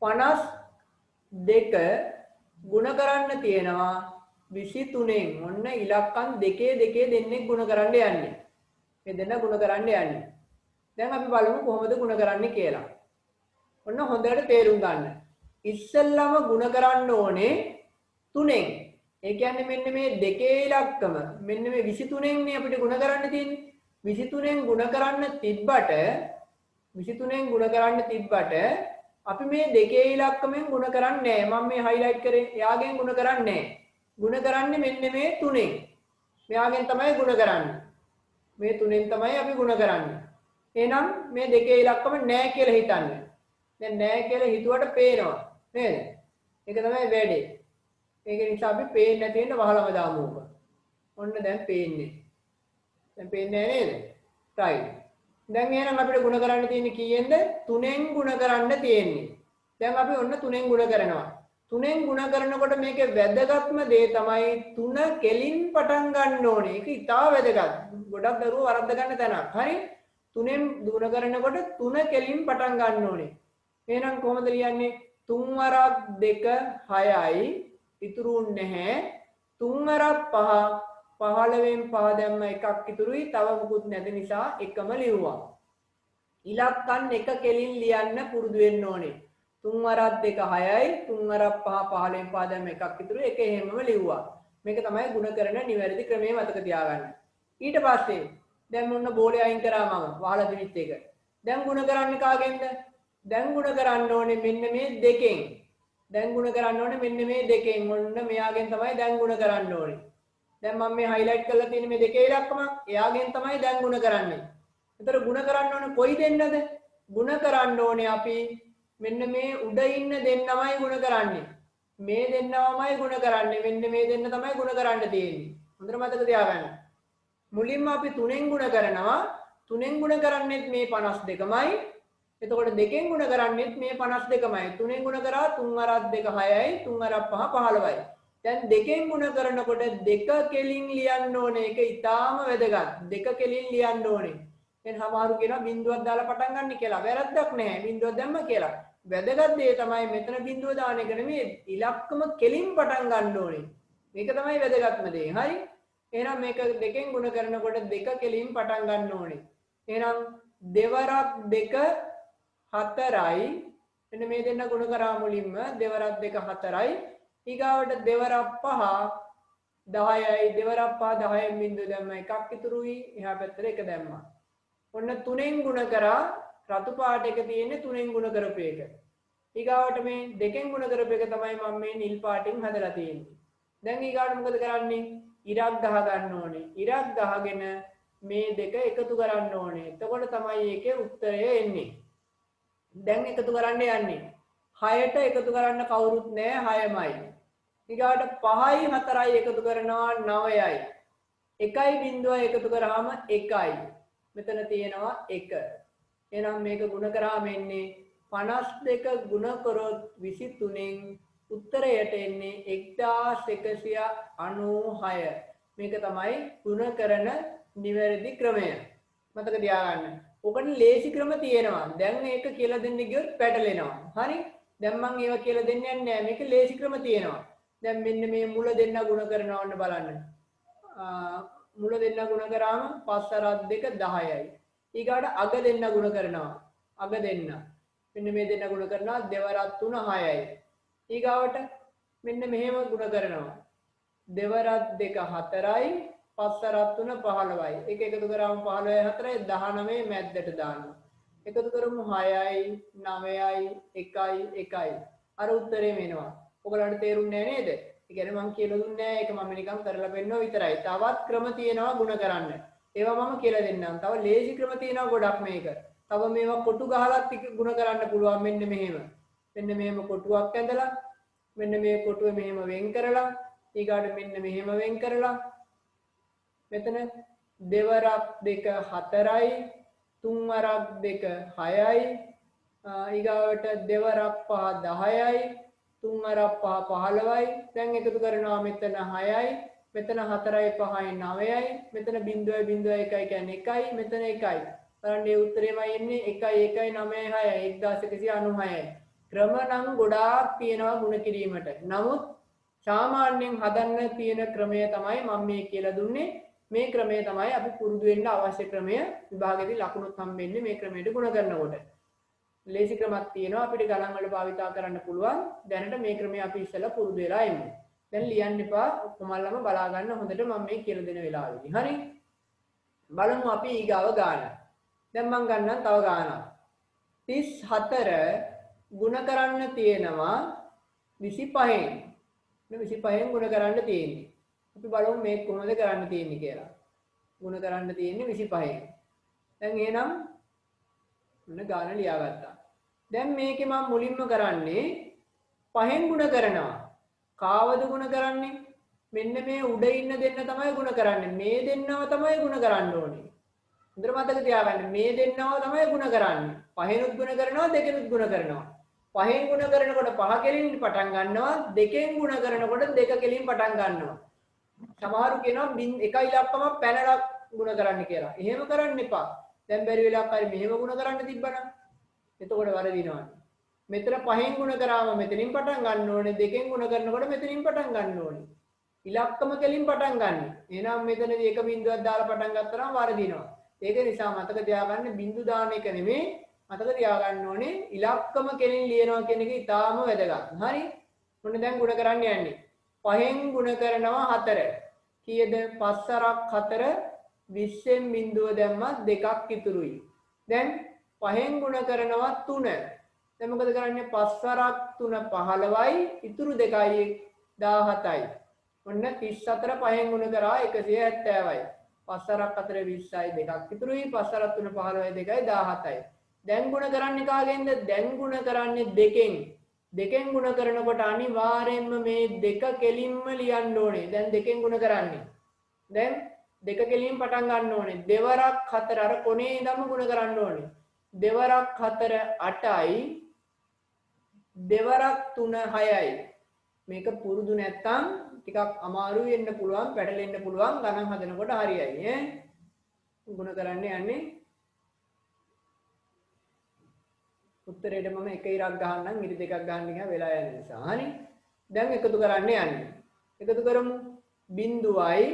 52 ගුණ කරන්න තියෙනවා 23න්. ඔන්න ඉලක්කම් දෙකේ දෙන්නෙක් ගුණ කරන්න යන්නේ. මේ දෙන්න ගුණ කරන්න යන්නේ. දැන් අපි බලමු කොහොමද ගුණ කරන්නේ කියලා. ඔන්න හොඳට තේරුම් ගන්න. ඉස්සෙල්ලම ගුණ කරන්න ඕනේ 3න්. ඒ කියන්නේ මෙන්න මේ දෙකේ ඉලක්කම මෙන්න මේ 23න් නේ අපිට ගුණ කරන්න තියෙන්නේ. 23න් ගුණ කරන්න තිබ්බට අපි මේ දෙකේ ඉලක්කමෙන් ගුණ කරන්නේ නැහැ. මම මේ highlight කරේ එයාගෙන් ගුණ කරන්නේ නැහැ. ගුණ කරන්නේ මෙන්න මේ 3න්. මෙයාගෙන් තමයි ගුණ කරන්නේ. මේ 3න් තමයි අපි ගුණ කරන්නේ. එහෙනම් මේ දෙකේ ඉලක්කම නැහැ කියලා හිතන්න. දැන් නැහැ කියලා හිතුවට පේනවා නේද? ඒක තමයි වැඩේ. ඒක නිසා අපි පේන්නේ නැති වෙන්න වහලම දාමු උක. ඔන්න දැන් පේන්නේ. දැන් පේන්නේ නේද? right. දැන් එහෙනම් අපිට ගුණ කරන්න තියෙන්නේ කීයෙන්ද? 3න් ගුණ කරන්න තියෙන්නේ. දැන් අපි ඔන්න 3න් ගුණ කරනවා. 3න් ගුණ කරනකොට මේකේ වැදගත්ම දේ තමයි 3 කෙලින් පටන් ගන්න ඕනේ. ඒක ඉතාල වැදගත්. ගොඩක් දරුවෝ වරද්ද ගන්න තැනක්. හරි? 3න් ගුණ කරනකොට 3 කෙලින් පටන් ගන්න ඕනේ. එහෙනම් කොහොමද ලියන්නේ? 3 වරක් 2 6යි ඉතුරුුන්නේ නැහැ. 3 වරක් 5 15න් 5 දැම්ම එකක් ඉතුරුයි. තව මොකුත් නැති නිසා එකම ලිව්වා. ඉලක්කම් එක කෙලින් ලියන්න පුරුදු වෙන්න ඕනේ. 3 වරක් 2 6යි 3 වරක් 5 15න් 5 දැම්ම එකක් ඉතුරුයි. එක එහෙමම ලිව්වා. මේක තමයි ගුණ කරන නිවැරදි ක්‍රමය මතක තියාගන්න. ඊට පස්සේ දැන් මොන්න බෝලේ අයින් කරා මම වහලා දිවිත් එක. දැන් ගුණ කරන්නේ කාගෙන්ද? දැන් ගුණ කරන්න ඕනේ මෙන්න මේ දෙකෙන්. දැන් ගුණ කරන්න ඕනේ මෙන්න මේ දෙකෙන්. ඔන්න මෙයාගෙන් තමයි දැන් ගුණ කරන්න ඕනේ. දැන් මම මේ highlight කරලා තියෙන මේ දෙකේ ඉලක්කම එයාගෙන් තමයි දැන් ගුණ කරන්නේ. ඒතර ගුණ කරන්න ඕනේ කොයි දෙන්නද? ගුණ කරන්න ඕනේ අපි මෙන්න මේ උඩ ඉන්න දෙන්නමයි ගුණ කරන්නේ. මේ දෙන්නමයි ගුණ කරන්නේ. මෙන්න මේ දෙන්න තමයි ගුණ කරන්න තියෙන්නේ. හොඳට මතක තියාගන්න. මුලින්ම අපි 3න් ගුණ කරනවා. 3න් ගුණ කරන්නේත් මේ 52මයි. එතකොට දෙකෙන් ගුණ කරන්නේත් මේ 52මයි. 3න් ගුණ කරා 3 වරක් 2 6යි 3 වරක් 5 15යි. දැන් දෙකෙන් ගුණ කරනකොට දෙක කෙලින් ලියන්න ඕනේ. ඒක ඊටාම වැදගත්. දෙක කෙලින් ලියන්න ඕනේ. දැන් සමහරු කියනවා බිඳුවක් දාලා පටන් ගන්න කියලා. වැරද්දක් නැහැ. බිඳුවක් දැම්ම කියලා. වැදගත් දේ තමයි මෙතන බිඳුව දාන එක නෙමෙයි. ඉලක්කම කෙලින් පටන් ගන්න ඕනේ. මේක තමයි වැදගත්ම දේ. හරි? එහෙනම් මේක දෙකෙන් ගුණ කරනකොට දෙක කෙලින් පටන් ගන්න ඕනේ. එහෙනම් දෙවරක් 2 4යි. මෙන්න මේ දෙන්න ගුණ කරා මුලින්ම දෙවරක් 2 4යි. ඊගාවට දෙවරක් 5 10යි. දෙවරක් 5 10න් බිඳුව දැම්ම එකක් ඉතුරුයි. එහා පැත්තට එක දැම්මා. ඔන්න 3න් ගුණ කරා රතු පාට එක තියෙන්නේ 3න් ගුණ කරපු එක. ඊගාවට මේ දෙකෙන් ගුණ කරපු එක තමයි මම මේ නිල් පාටින් හදලා තියෙන්නේ. දැන් ඊගාවට මොකද කරන්නේ? ඉරක් ගහ ගන්න ඕනේ. ඉරක් ගහගෙන මේ දෙක එකතු කරන්න ඕනේ. එතකොට තමයි ඒකේ උත්තරය එන්නේ. දැන් එකතු කරන්න යන්නේ. 6ට එකතු කරන්න කවුරුත් නැහැ 6මයි. ඊගාට 5යි 4යි එකතු කරනවා 9යි. 1යි බිඳුව එකතු කරාම 1යි. මෙතන තියෙනවා 1. එහෙනම් මේක ගුණ කරාම එන්නේ 52 ගුණ කරොත් 23න් උත්තරයට එන්නේ 1196. මේක තමයි ගුණ කරන නිවැරදි ක්‍රමය. මතක තියාගන්න. ඔකට ලේසි ක්‍රම තියෙනවා. දැන් මේක කියලා දෙන්න ගියොත් පැටලෙනවා. හරි? දැන් මම ඒවා කියලා දෙන්න යන්නේ නැහැ. මේක ලේසි ක්‍රම තියෙනවා. දැන් මෙන්න මේ මුල දෙන්න ගුණ කරනවා ඔන්න බලන්න. මුල දෙන්න ගුණ කරාම 5 අරක් 2 10යි. ඊගාට අග දෙන්න ගුණ කරනවා. අග දෙන්න. මෙන්න මේ දෙන්න ගුණ කරනවා දෙවරක් 3 6යි. ඊගාවට මෙන්න මෙහෙම ගුණ කරනවා. දෙවරක් 2 4යි 5 අරක් 3 15යි. ඒක එකතු කරාම 15යි 4යි 19 මැද්දට දානවා. එකතු කරමු 6යි 9යි 1යි 1යි. අර උත්තරේ වෙනවා. ඔයගලන්ට තේරුන්නේ නැහැ නේද? ඒ කියන්නේ මම කියලා දුන්නේ නැහැ. ඒක මම නිකන් කරලා පෙන්නනවා විතරයි. තවත් ක්‍රම තියෙනවා ගුණ කරන්න. ඒවා මම කියලා දෙන්නම්. තව ලේසි ක්‍රම තියෙනවා ගොඩක් මේක. තව මේවා කොටු ගහලත් ගුණ කරන්න පුළුවන් මෙන්න මෙහෙම. මෙන්න මෙහෙම කොටුවක් ඇඳලා මෙන්න මේ කොටුව මෙහෙම වෙන් කරලා ඊගාට මෙන්න මෙහෙම වෙන් කරලා මෙතන දෙවරක් 2 4යි තුන් වරක් 2 6යි ඊගාවට දෙවරක් 5 10යි තුන් වරක් 5 15යි දැන් එකතු කරනවා මෙතන 6යි මෙතන 4යි 5යි 9යි මෙතන 0.01 කියන්නේ 1යි මෙතන 1යි බලන්න මේ උත්තරේමයි එන්නේ 1යි 1යි 9යි 6යි 1196යි ක්‍රම නම් ගොඩාක් තියෙනවා ගුණ කිරීමට නමුත් සාමාන්‍යයෙන් හදන්න තියෙන ක්‍රමය තමයි මම මේ කියලා දුන්නේ මේ ක්‍රමය තමයි අපි පුරුදු වෙන්න අවශ්‍ය ක්‍රමය විභාගයේදී ලකුණුත් හම්බෙන්නේ මේ ක්‍රමයට ගුණ කරනකොට ලේසි ක්‍රමයක් තියෙනවා අපිට ගණන් වල භාවිතා කරන්න පුළුවන් දැනට මේ ක්‍රමය අපි ඉස්සෙල්ලා පුරුදු වෙලා ඉමු දැන් ලියන්න එපා කොමල්ලම බලා ගන්න හොඳට මම මේ කියලා දෙන වෙලාවෙදී හරි බලමු අපි ඊගාව ගාන දැන් මම ගන්නම් තව ගානක් 34 ගුණ කරන්න තියෙනවා 25න් 25න් ගුණ කරන්න තියෙන්නේ අපි බලමු මේක කොහොමද කරන්න තියෙන්නේ කියලා. ගුණ කරන්න තියෙන්නේ 25න්. දැන් එහෙනම් මොන ගාන ලියාගත්තා. දැන් මේකේ මම මුලින්ම කරන්නේ 5න් ගුණ කරනවා. කාවද ගුණ කරන්නේ? මෙන්න මේ උඩ ඉන්න දෙන්න තමයි ගුණ කරන්නේ. මේ දෙන්නව තමයි ගුණ කරන්න ඕනේ. හොඳට මතක තියාගන්න. මේ දෙන්නව තමයි ගුණ කරන්නේ. 5නුත් ගුණ කරනවා දෙකනුත් ගුණ කරනවා. 5න් ගුණ කරනකොට 5 කෙලින් පටන් ගන්නවා. 2න් ගුණ කරනකොට 2 කෙලින් පටන් ගන්නවා. සමහරු කියනවා 1 ඉලක්කම පැනලා ගුණ කරන්න කියලා. එහෙම කරන්න එපා. දැන් බැරි වෙලාවක් හරි මෙහෙම ගුණ කරන්න තිබ්බනම් එතකොට වරදිනවා. මෙතන 5න් ගුණ කරාම මෙතනින් පටන් ගන්න ඕනේ. 2න් ගුණ කරනකොට මෙතනින් පටන් ගන්න ඕනේ. ඉලක්කම කෙලින් පටන් ගන්න. එහෙනම් මෙතනදී එක බිංදුවක් දාලා පටන් ගත්තා නම් වරදිනවා. ඒක නිසා මතක තියාගන්න බිංදු දාන එක නෙමෙයි මතක තියාගන්න ඕනේ ඉලක්කම කෙලින් ලියනවා කියන එක ඉතාම වැදගත්. හරි? මොන දැන් ගුණ කරන්න යන්නේ. 5න් ගුණ කරනවා 4. කීයද? 5 අරක් 4 20න් බිඳුව දැම්මත් 2ක් ඉතුරුයි. දැන් 5න් ගුණ කරනවා 3. දැන් මොකද කරන්නේ? 5 අරක් 3 15යි ඉතුරු 2යි 17යි. ඔන්න 34 5න් ගුණ කරා 170යි. 5 අරක් 4 20යි 2ක් ඉතුරුයි. 5 අරක් 3 15යි 2යි 17යි. දැන් ගුණ කරන්නේ කාගෙන්ද? දැන් ගුණ කරන්නේ 2කින්. 2කින් ගුණ කරනකොට අනිවාර්යයෙන්ම මේ 2 කෙලින්ම ලියන්න ඕනේ. දැන් 2කින් ගුණ කරන්නේ. දැන් 2 කෙලින් පටන් ගන්න ඕනේ. දෙවරක් 4 අර කොනේ ඉඳන්ම ගුණ කරන්න ඕනේ. දෙවරක් 4 8යි. දෙවරක් 3 6යි. මේක පුරුදු නැත්තම් ටිකක් අමාරුයි වෙන්න පුළුවන්, පැටලෙන්න පුළුවන් ගණන් හදනකොට හරියයි ඈ. ගුණ කරන්න යන්නේ උත්තරේට මම එක ඉරක් ගහන්නම් ඉරි දෙකක් ගන්න ගියා වෙලා යන නිසා. හරි. දැන් එකතු කරන්න යන්නේ. එකතු කරමු. බිංදුවයි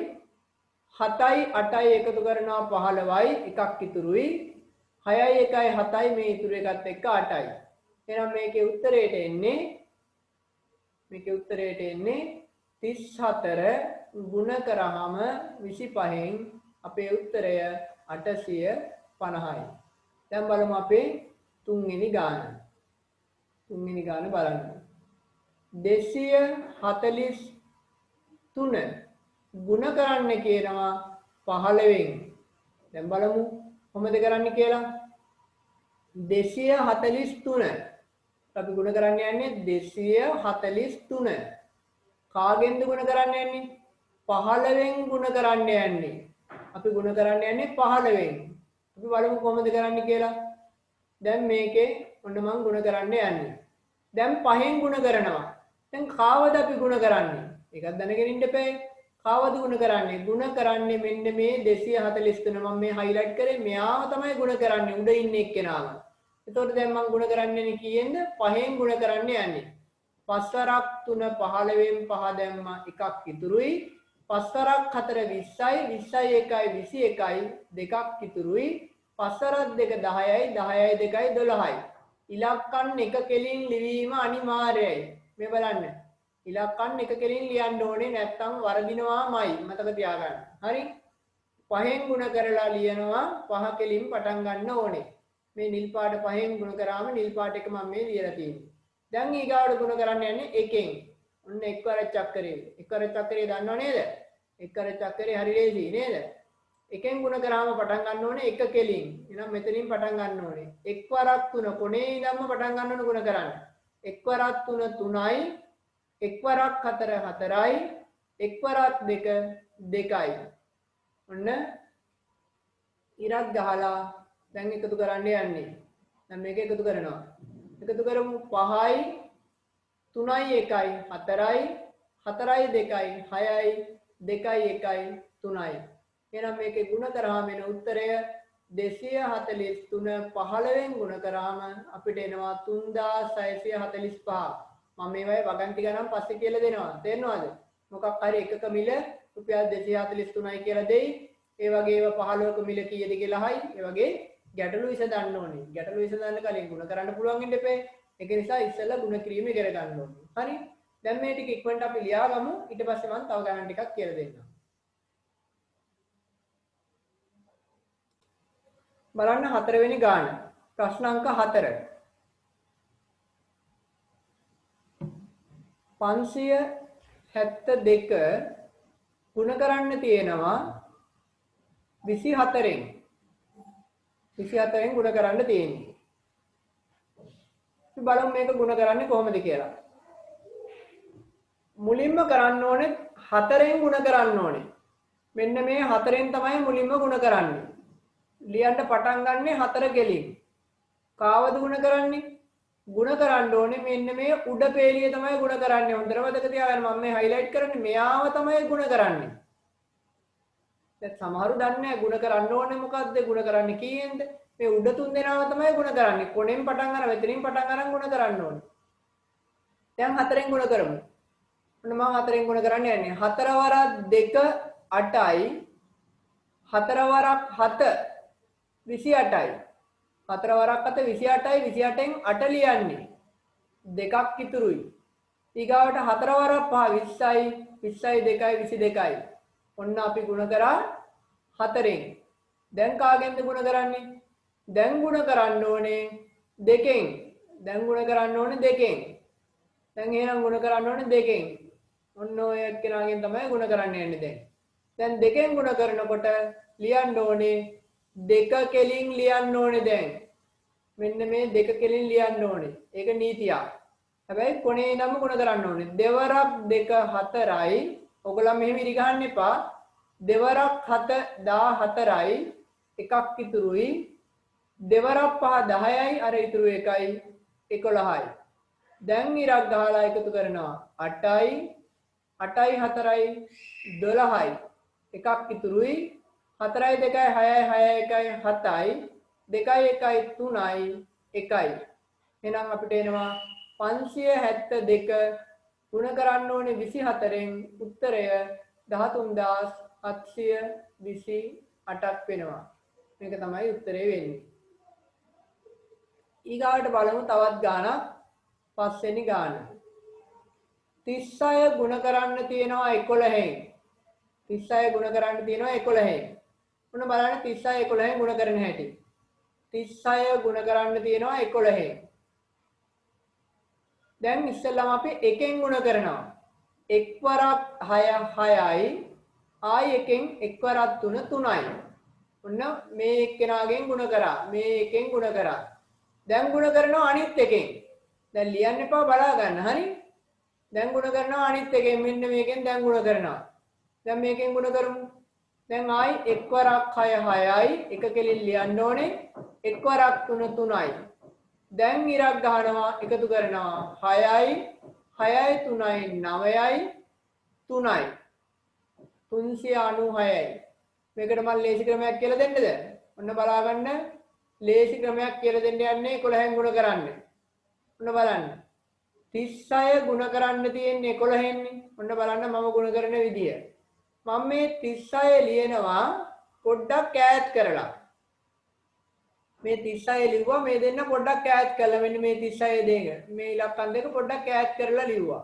7යි 8යි එකතු කරනවා 15යි එකක් ඉතුරුයි. 6යි 1යි 7යි මේ ඉතුරු එකත් එක්ක 8යි. එහෙනම් මේකේ උත්තරේට එන්නේ 34 ගුණ කරාම 25න් අපේ උත්තරය 850යි. දැන් බලමු අපේ තුන්වෙනි ගාන. තුන්වෙනි ගාන බලන්න. 243 ගුණ කරන්න කියනවා 15න්. දැන් බලමු කොහොමද කරන්නේ කියලා. 243 අපි ගුණ කරන්න යන්නේ 243. කාගෙන්ද ගුණ කරන්න යන්නේ? 15න් ගුණ කරන්න යන්නේ. අපි ගුණ කරන්න යන්නේ 15න්. අපි බලමු කොහොමද කරන්නේ කියලා. දැන් මේකේ ඔන්න මම ගුණ කරන්න යන්නේ. දැන් 5න් ගුණ කරනවා. දැන් කාවද අපි ගුණ කරන්නේ? ඒකත් දැනගෙන ඉන්න එපේ. කවද ගුණ කරන්නේ? ගුණ කරන්නේ මෙන්න මේ 243 මම මේ highlight කරේ මෙයාම තමයි ගුණ කරන්නේ උඩ ඉන්න එක්කෙනාම. එතකොට දැන් මම ගුණ කරන්නේ කීයෙන්ද? 5න් ගුණ කරන්න යන්නේ. 5 වරක් 3 15න් 5 දැම්මා එකක් ඉතුරුයි. 5 වරක් 4 20යි 20යි 1යි 21යි දෙකක් ඉතුරුයි. 5 වරක් 2 10යි 10යි 2යි 12යි. ඉලක්කම් එක කෙලින් ලිවීම අනිවාර්යයි. මේ බලන්න. ඉලක්කම් එක කෙලින් ලියන්න ඕනේ නැත්නම් වරදිනවාමයි මතක තියාගන්න. හරි? 5න් ගුණ කරලා ලියනවා 5 කෙලින් පටන් ගන්න ඕනේ. මේ නිල් පාට 5න් ගුණ කරාම නිල් පාට එක මම මේ ලියලා තියෙන්නේ. දැන් ඊගාවට ගුණ කරන්න යන්නේ 1න්. ඔන්න එක්වර චක්‍රේ. එක්වර චක්‍රේ දන්නව නේද? එක්වර චක්‍රේ හරි ලේසි නේද? 1න් ගුණ කරාම පටන් ගන්න ඕනේ 1 කෙලින්. එහෙනම් මෙතනින් පටන් ගන්න ඕනේ. එක්වරක් 3 කොනේ ඉඳන්ම පටන් ගන්න ඕනේ ගුණ කරන්න. එක්වරක් 3 3යි. එක්වරක් 4 4යි. එක්වරක් 2 2යි. ඔන්න ඉරක් ගහලා දැන් එකතු කරන්න යන්නේ. දැන් මේක එකතු කරනවා. එකතු කරමු 5යි 3යි 1යි 4යි 4යි 2යි 6යි 2යි 1යි 3යි. එහෙනම් මේකේ ගුණ කරාම එන උත්තරය 243 15න් ගුණ කරාම අපිට එනවා 3645. මම මේවයි වගන්ති ගණන් පස්සේ කියලා දෙනවා. තේරෙනවද? මොකක් හරි එකක මිල රුපියල් 243යි කියලා දෙයි. ඒ වගේ ඒවා 15ක මිල කීයද කියලා අහයි. ඒ වගේ ගැටලු විසඳන්න ඕනේ. ගැටලු විසඳන්න කලින් ගුණ කරන්න පුළුවන් ඉන්න එපේ. ඒක නිසා ඉස්සෙල්ලා ගුණ කිරීම ඉගෙන ගන්න ඕනේ. හරි? දැන් මේ ටික ඉක්මනට අපි ලියාගමු. ඊට පස්සේ මම තව ගණන් ටිකක් කියලා දෙන්නම්. බලන්න 4 වෙනි ගාන. ප්‍රශ්න අංක 4. 572 ගුණ කරන්න තියෙනවා 24න්. 24න් ගුණ කරන්න තියෙන්නේ. අපි බලමු මේක ගුණ කරන්නේ කොහොමද කියලා. මුලින්ම කරන්න ඕනේ 4න් ගුණ කරන්න ඕනේ. මෙන්න මේ 4න් තමයි මුලින්ම ගුණ කරන්නේ. ලියන්න පටන් ගන්නෙ 4 කෙලින්. කාවද ගුණ කරන්නේ? ගුණ කරන්න ඕනේ මෙන්න මේ උඩ පේලිය තමයි ගුණ කරන්නේ. හොඳට මතක තියාගන්න මම මේ highlight කරන්නේ මෙයාව තමයි ගුණ කරන්නේ. දැන් සමහරු දන්නේ නැහැ ගුණ කරන්න ඕනේ මොකද්ද? ගුණ කරන්නේ කීයෙන්ද? මේ උඩ තුන් දෙනාව තමයි ගුණ කරන්නේ. කොනෙන් පටන් අරන් මෙතනින් පටන් අරන් ගුණ කරන්න ඕනේ. දැන් 4න් ගුණ කරමු. ඔන්න මම 4න් ගුණ කරන්න යන්නේ. 4 වරක් 2 8යි. 4 වරක් 7 28යි. 4 වරක් 7 28යි 28න් 8 ලියන්නේ. දෙකක් ඉතුරුයි. ඊගාවට 4 වරක් 5 20යි 20යි 2යි 22යි. ඔන්න අපි ගුණ කරා 4න්. දැන් කාගෙන්ද ගුණ කරන්නේ? දැන් ගුණ කරන්න ඕනේ 2න්. දැන් ගුණ කරන්න ඕනේ 2න්. දැන් එහෙනම් ගුණ කරන්න ඕනේ 2න්. ඔන්න ඔය එක්කෙනාගෙන් තමයි ගුණ කරන්න යන්නේ දැන්. දැන් 2න් ගුණ කරනකොට ලියන්න ඕනේ 2 කෙලින් ලියන්න ඕනේ දැන්. මෙන්න මේ 2 කෙලින් ලියන්න ඕනේ. ඒක නීතියක්. හැබැයි කොනේ ඉඳන්ම ගුණ කරන්න ඕනේ. දෙවරක් 2 4යි. ඔයගොල්ලෝ මෙහෙම ඉරි ගන්න එපා. දෙවරක් 7 14යි. එකක් ඉතුරුයි. දෙවරක් 5 10යි. අර ඉතුරු එකයි 11යි. දැන් ඉරක් ගහලා එකතු කරනවා 8යි 8යි 4යි 12යි. එකක් ඉතුරුයි. 4යි 2යි 6යි 6යි 1යි 7යි 2යි 1යි 3යි 1යි. එහෙනම් අපිට එනවා 572 ගුණ කරන්න ඕනේ 24න් උත්තරය 13728ක් වෙනවා. මේක තමයි උත්තරේ වෙන්නේ. ඊගාවට බලමු තවත් ගානක් 5 වෙනි ගාන. 36 ගුණ කරන්න තියෙනවා 11න්. 36 ගුණ කරන්න තියෙනවා 11න්. මොන බලන්න 36 11න් ගුණ කරන හැටි. 36 ගුණ කරන්න තියෙනවා 11න්. දැන් ඉස්සෙල්ලාම අපි 1න් ගුණ කරනවා. 1 වරක් 6 6යි. ආයි 1න් 1 වරක් 3 3යි. ඔන්න මේ එක්කෙනාගෙන් ගුණ කරා. මේ එකෙන් ගුණ කරා. දැන් ගුණ කරනවා අනිත් එකෙන්. දැන් ලියන්න එපා බලා ගන්න. හරි? දැන් ගුණ කරනවා අනිත් එකෙන්. මෙන්න මේකෙන් දැන් ගුණ කරනවා. දැන් මේකෙන් ගුණ කරමු. දැන් ආයි 1 වරක් 6 6යි. එක කෙලින් ලියන්න ඕනේ. 1 වරක් 3 3යි. දැන් ඉරක් ගහනවා එකතු කරනවා 6යි 6යි 3යි 9යි 3යි. 396යි. මේකට මම ලේසි ක්‍රමයක් කියලා දෙන්නද? ඔන්න බලා ගන්න. ලේසි ක්‍රමයක් කියලා දෙන්න යන්නේ 11න් ගුණ කරන්න. ඔන්න බලන්න. 36 ගුණ කරන්න තියෙන්නේ 11න්. ඔන්න බලන්න මම ගුණ කරන විදිය. මම මේ 36 ලියනවා පොඩ්ඩක් ඈත් කරලා. මේ 36 ලිව්වා මේ දෙන්න පොඩ්ඩක් ඈත් කළා. මෙන්න මේ 36 දෙක. මේ ඉලක්කම් දෙක පොඩ්ඩක් ඈත් කරලා ලිව්වා.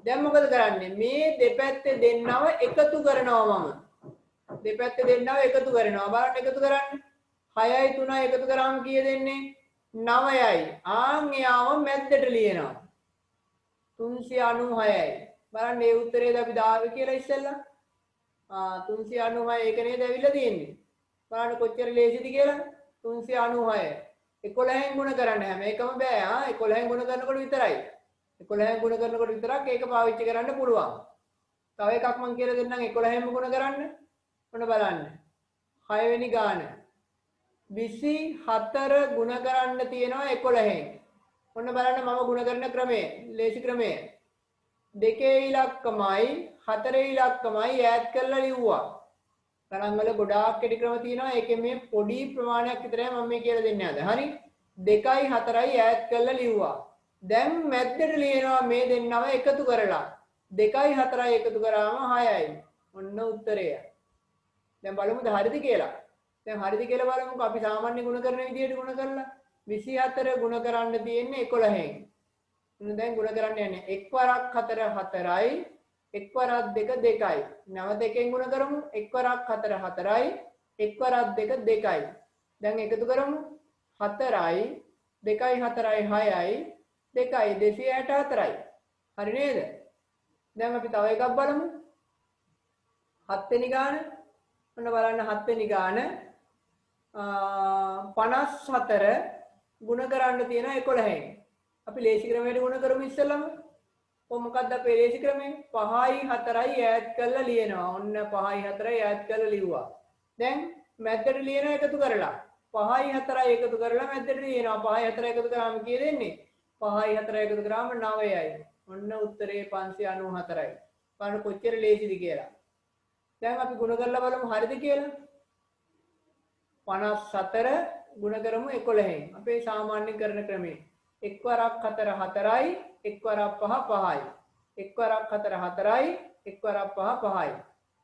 දැන් මොකද කරන්නේ? මේ දෙපැත්තේ දෙන්නව එකතු කරනවා මම. දෙපැත්තේ දෙන්නව එකතු කරනවා. බලන්න එකතු කරන්න. 6යි 3යි එකතු කරාම කීය දෙන්නේ? 9යි. ආන් එයාම මැද්දට ලියනවා. 396යි. බලන්න මේ උත්තරේද අපි දාවේ කියලා ඉස්සෙල්ලා. 396 ඒක නේද ඇවිල්ලා තියෙන්නේ. බලන්න කොච්චර ලේසිද කියලා. 396. 11න් ගුණ කරන්න හැම එකම බෑ. 11න් ගුණ කරනකොට විතරයි. 11න් ගුණ කරනකොට විතරක් ඒක පාවිච්චි කරන්න පුළුවන්. තව එකක් මම කියලා දෙන්නම් 11න්ම ගුණ කරන්න. ඔන්න බලන්න. 6 වෙනි ගාන. 24 ගුණ කරන්න තියෙනවා 11න්. ඔන්න බලන්න මම ගුණ කරන ක්‍රමය, ලේසි ක්‍රමය. 2 ඉලක්කමයි 4 ඉලක්කමයි ඈඩ් කරලා ලිව්වා. ගණන් වල ගොඩාක් කෙටි ක්‍රම තියෙනවා. ඒකෙන් මේ පොඩි ප්‍රමාණයක් විතරයි මම මේ කියලා දෙන්නේ අද. හරි? 2යි 4යි ඈඩ් කරලා ලිව්වා. දැන් මැද්දට ලියනවා මේ දෙන්නව එකතු කරලා. 2යි 4යි එකතු කරාම 6යි. ඔන්න උත්තරය. දැන් බලමුද හරිද කියලා. දැන් හරිද කියලා බලමුකෝ. අපි සාමාන්‍ය ගුණ කරන විදිහට ගුණ කරලා 24 ගුණ කරන්න තියෙන්නේ 11න්. එන්න දැන් ගුණ කරන්න යන්නේ 1 වරක් 4 4යි 1 වරක් 2 2යි. නැවත එකෙන් ගුණ කරමු. 1 වරක් 4 4යි 1 වරක් 2 2යි. දැන් එකතු කරමු 4යි 2යි 4යි 6යි 2යි 264යි. හරි නේද? දැන් අපි තව එකක් බලමු. 7 වෙනි ගාන. ඔන්න බලන්න 7 වෙනි ගාන 54 ගුණ කරන්න තියෙන 11න්. අපි ලේසි ක්‍රමයට ගුණ කරමු ඉස්සෙල්ලම. මොකක්ද අපේ ලේසි ක්‍රමය? 5යි 4යි ඈඩ් කරලා ලියනවා. ඔන්න 5යි 4යි ඈඩ් කරලා ලිව්වා. දැන් මැද්දට ලියන එකතු කරලා 5යි 4යි එකතු කරලා මැද්දට ලියනවා. 5යි 4යි එකතු කරාම කීය දෙන්නේ? 5යි 4යි එකතු කරාම 9යි. ඔන්න උත්තරේ 594යි. බලන්න කොච්චර ලේසිද කියලා. දැන් අපි ගුණ කරලා බලමු හරිද කියලා. 54 ගුණ කරමු 11න්. අපේ සාමාන්‍ය කරන ක්‍රමේ. 1 වරක් 4 4යි 1 වරක් 5 5යි. 1 වරක් 4 4යි 1 වරක් 5 5යි.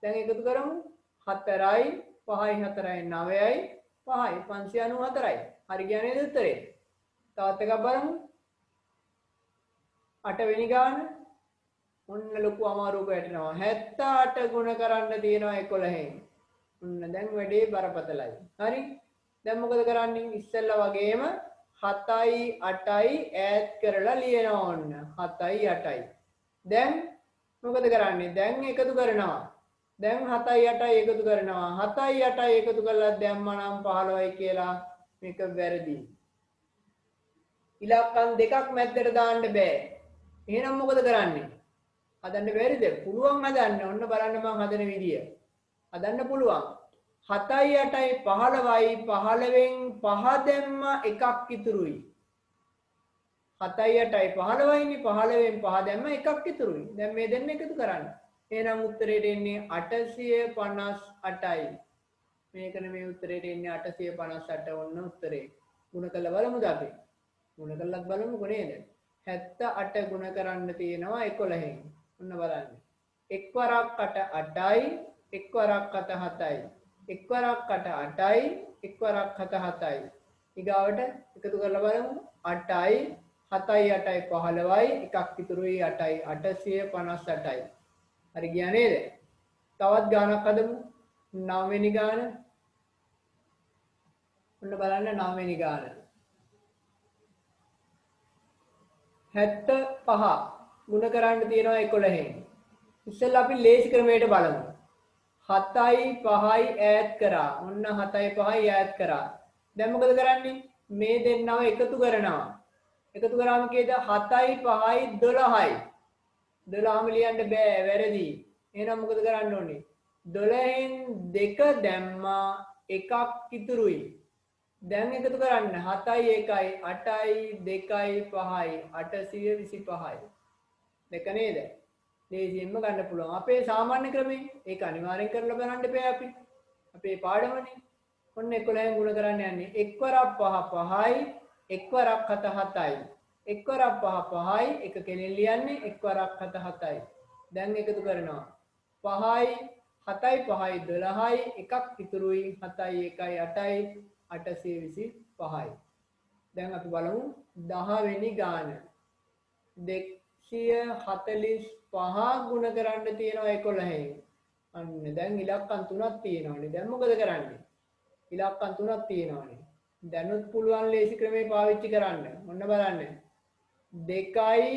දැන් එකතු කරමු 4යි 5යි 4යි 9යි 5යි 594යි. හරි ගියා නේද උත්තරේ? තවත් එකක් බලමු. 8 වෙනි ගාන. ඔන්න ලොකු අමාරුවක වැටෙනවා. 78 ගුණ කරන්න තියෙනවා 11න්. ඔන්න දැන් වැඩේ බරපතලයි. හරි? දැන් මොකද කරන්නේ? ඉස්සෙල්ලා වගේම 7යි 8යි ඈඩ් කරලා ලියනවා ඔන්න. 7යි 8යි. දැන් මොකද කරන්නේ? දැන් එකතු කරනවා. දැන් 7යි 8යි එකතු කරනවා. 7යි 8යි එකතු කරලා දැම්මා නම් 15යි කියලා මේක වැරදි. ඉලක්කම් දෙකක් මැද්දට දාන්න බෑ. එහෙනම් මොකද කරන්නේ? හදන්න බැරිද? පුළුවන් හදන්න. ඔන්න බලන්න මම හදන විදිය. හදන්න පුළුවන්. 7යි 8යි 15යි 15න් 5 දැම්ම එකක් ඉතුරුයි. 7යි 8යි 15යිනේ 15න් 5 දැම්ම එකක් ඉතුරුයි. දැන් මේ දෙන්න එකතු කරන්න. එහෙනම් උත්තරේට එන්නේ 858යි. මේකනේ මේ උත්තරේට එන්නේ 858. ඔන්න උත්තරේ. ගුණ කළා බලමුද අපි? ගුණ කළාත් බලමුකෝ නේද? 78 ගුණ කරන්න තියෙනවා 11න්. ඔන්න බලන්න. 1 වරක් 8 8යි 1 වරක් 7 7යි. 1 වරක් 8 8යි 1 වරක් 7 7යි. ඊගාවට එකතු කරලා බලමු 8යි 7යි 8යි 15යි එකක් ඉතුරුයි 8යි 858යි. හරි ගියා නේද? තවත් ගානක් හදමු. 9 වෙනි ගාන. ඔන්න බලන්න 9 වෙනි ගාන. 75 ගුණ කරන්න තියෙනවා 11න්. ඉස්සෙල්ලා අපි ලේසි ක්‍රමයට බලමු. 7යි 5යි ඈඩ් කරා. ඔන්න 7යි 5යි ඈඩ් කරා. දැන් මොකද කරන්නේ? මේ දෙන්නව එකතු කරනවා. එකතු කරාම කීයද? 7යි 5යි 12යි. 12ම ලියන්න බෑ වැරදි. එහෙනම් මොකද කරන්න ඕනේ? 12න් 2 දැම්මා එකක් ඉතුරුයි. දැන් එකතු කරන්න 7යි 1යි 8යි 2යි 5යි 825යි. දෙක නේද? ලේසියෙන්ම ගන්න පුළුවන්. අපේ සාමාන්‍ය ක්‍රමේ ඒක අනිවාර්යෙන් කරලා බලන්න එපා අපි. අපේ පාඩමනේ. ඔන්න 11න් ගුණ කරන්න යන්නේ. එක්වරක් 5 5යි, එක්වරක් 7 7යි. එක්වරක් 5 5යි, එක කෙනෙක් ලියන්නේ එක්වරක් 7 7යි. දැන් එකතු කරනවා. 5යි 7යි 5යි 12යි, එකක් ඉතුරුයි 7යි 1යි 8යි 825යි. දැන් අපි බලමු 10 වෙනි ගාන. 245 ගුණ කරන්න තියෙනවා 11න්. අන්න දැන් ඉලක්කම් 3ක් තියෙනවානේ. දැන් මොකද කරන්නේ? ඉලක්කම් 3ක් තියෙනවානේ. දැනුත් පුළුවන් ලේසි ක්‍රමේ පාවිච්චි කරන්න. ඔන්න බලන්න. 2යි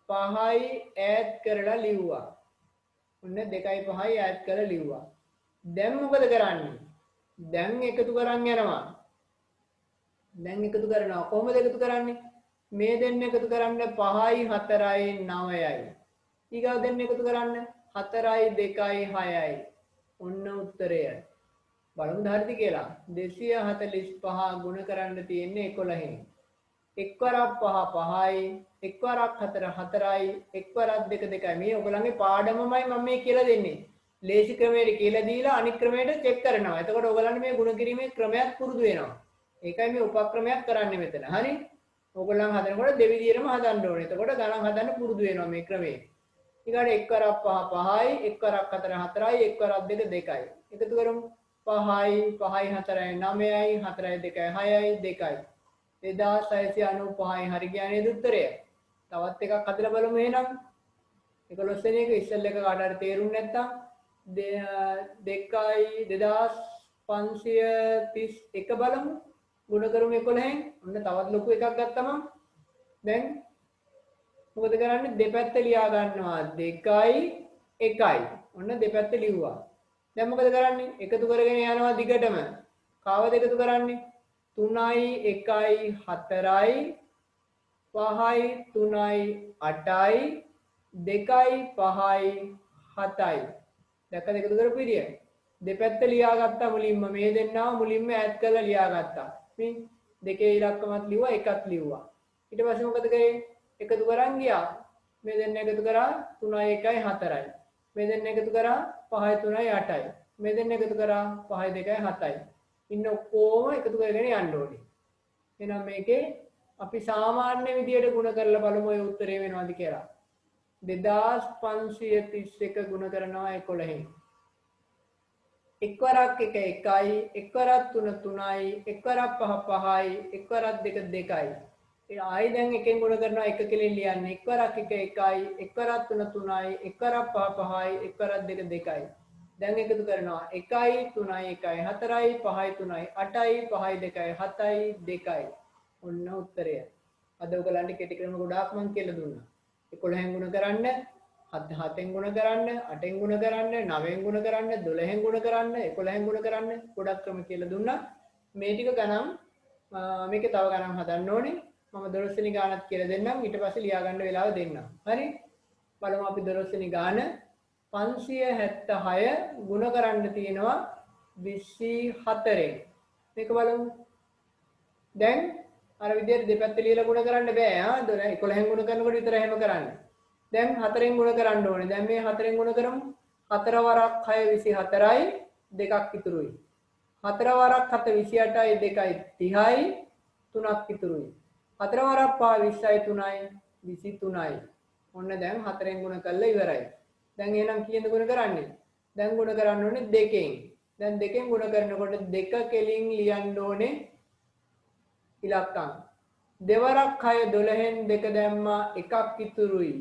5යි ඈඩ් කරලා ලිව්වා. ඔන්න 2යි 5යි ඈඩ් කරලා ලිව්වා. දැන් මොකද කරන්නේ? දැන් එකතු කරන් යනවා. දැන් එකතු කරනවා. කොහොමද එකතු කරන්නේ? මේ දෙන්න එකතු කරන්න 5යි 4යි 9යි. ඊගාව දෙන්න එකතු කරන්න 4යි 2යි 6යි. ඔන්න උත්තරය. බලමුද හරිද කියලා. 245 ගුණ කරන්න තියෙන්නේ 11න්. එක්වරක් 5 5යි, එක්වරක් 4 4යි, එක්වරක් 2 2යි. මේ ඔයගලන්ගේ පාඩමමයි මම මේ කියලා දෙන්නේ. ලේසි ක්‍රමයට කියලා දීලා අනිත් ක්‍රමයට චෙක් කරනවා. එතකොට ඔයගලන්ට මේ ගුණ කිරීමේ ක්‍රමයක් පුරුදු වෙනවා. ඒකයි මේ උපක්‍රමයක් කරන්නේ මෙතන. හරි? ඔයගලන් හදනකොට දෙවිදියටම හදන්න ඕනේ. එතකොට ගණන් හදන්න පුරුදු වෙනවා මේ ක්‍රමේ. ඊගාට එක්වරක් 5 5යි, එක්වරක් 4 4යි, එක්වරක් 2 2යි. එකතු කරමු. 5යි 5යි 4යි 9යි, 4යි 2යි 6යි 2යි. 2695යි හරි කියන්නේ උත්තරය. තවත් එකක් හදලා බලමු එහෙනම්. 11 වෙනි එක ඉස්සෙල් එක කාට හරි තේරුම් නැත්තම් 2යි 2531 බලමු. ගුණ කරමු 11න්. ඔන්න තවත් ලොකු එකක් ගත්තම දැන් මොකද කරන්නේ? දෙපැත්ත ලියා ගන්නවා. 2යි 1යි. ඔන්න දෙපැත්ත ලිව්වා. දැන් මොකද කරන්නේ? එකතු කරගෙන යනවා දිගටම. කාවද එකතු කරන්නේ? 3යි 1යි 4යි 5යි 3යි 8යි 2යි 5යි 7යි. දැක්කද එකතු කරපු විදිය? දෙපැත්ත ලියාගත්තා මුලින්ම. මේ දෙන්නාව මුලින්ම ඈඩ් කරලා ලියාගත්තා. මේ දෙකේ ඉලක්කමත් ලිව්වා, එකත් ලිව්වා. ඊට පස්සේ මොකද කරේ? එකතු කරන් ගියා. මේ දෙන්න එකතු කරා 3යි 1යි 4යි. මේ දෙන්න එකතු කරා 5යි 3යි 8යි. මේ දෙන්න එකතු කරා 5යි 2යි 7යි. ඉන්න ඔක්කොම එකතු කරගෙන යන්න ඕනේ. එහෙනම් මේකේ අපි සාමාන්‍ය විදියට ගුණ කරලා බලමු ඒ උත්තරේ වෙනවද කියලා. 2531 ගුණ කරනවා 11න්. එක්වරක් 1 1යි, එක්වරක් 3 3යි, එක්වරක් 5 5යි, එක්වරක් 2 2යි. ඒ ආයි දැන් එකෙන් ගුණ කරනවා එක කෙලින් ලියන්නේ. එක්වරක් 1 1යි, එක්වරක් 3 3යි, එක්වරක් 5 5යි, එක්වරක් 2 2යි. දැන් එකතු කරනවා 1යි 3යි 1යි 4යි 5යි 3යි 8යි 5යි 2යි 7යි 2යි. ඔන්න උත්තරය. අද ඔයගලන්ට කෙටි ක්‍රම ගොඩාක් මම කියලා දුන්නා. 11න් ගුණ කරන්න, 7න් ගුණ කරන්න, 8න් ගුණ කරන්න, 9න් ගුණ කරන්න, 12න් ගුණ කරන්න, 11න් ගුණ කරන්න ගොඩක් ක්‍රම කියලා දුන්නා. මේ ටික ගණන් මේකේ තව ගණන් හදන්න ඕනේ. මම 12 වෙනි ගානත් කියලා දෙන්නම්. ඊට පස්සේ ලියා ගන්න වෙලාව දෙන්නම්. හරි? බලමු අපි 12 වෙනි ගාන 576 ගුණ කරන්න තියෙනවා 24න්. මේක බලමු. දැන් අර විදිහට දෙපැත්ත ලියලා ගුණ කරන්න බෑ. 11න් ගුණ කරනකොට විතර එහෙම කරන්න. දැන් 4න් ගුණ කරන්න ඕනේ. දැන් මේ 4න් ගුණ කරමු. 4 වරක් 6 24යි, දෙකක් ඉතුරුයි. 4 වරක් 7 28යි, දෙකයි 30යි, තුනක් ඉතුරුයි. 4 වරක් 5 20යි, 3යි 23යි. ඔන්න දැන් 4න් ගුණ කළා ඉවරයි. දැන් එහෙනම් කීයද ගුණ කරන්නේ? දැන් ගුණ කරන්න ඕනේ 2කින්. දැන් 2කින් ගුණ කරනකොට 2 කෙලින් ලියන්න ඕනේ ඉලක්කම්. දෙවරක් 6 12න් 2 දැම්මා, එකක් ඉතුරුයි.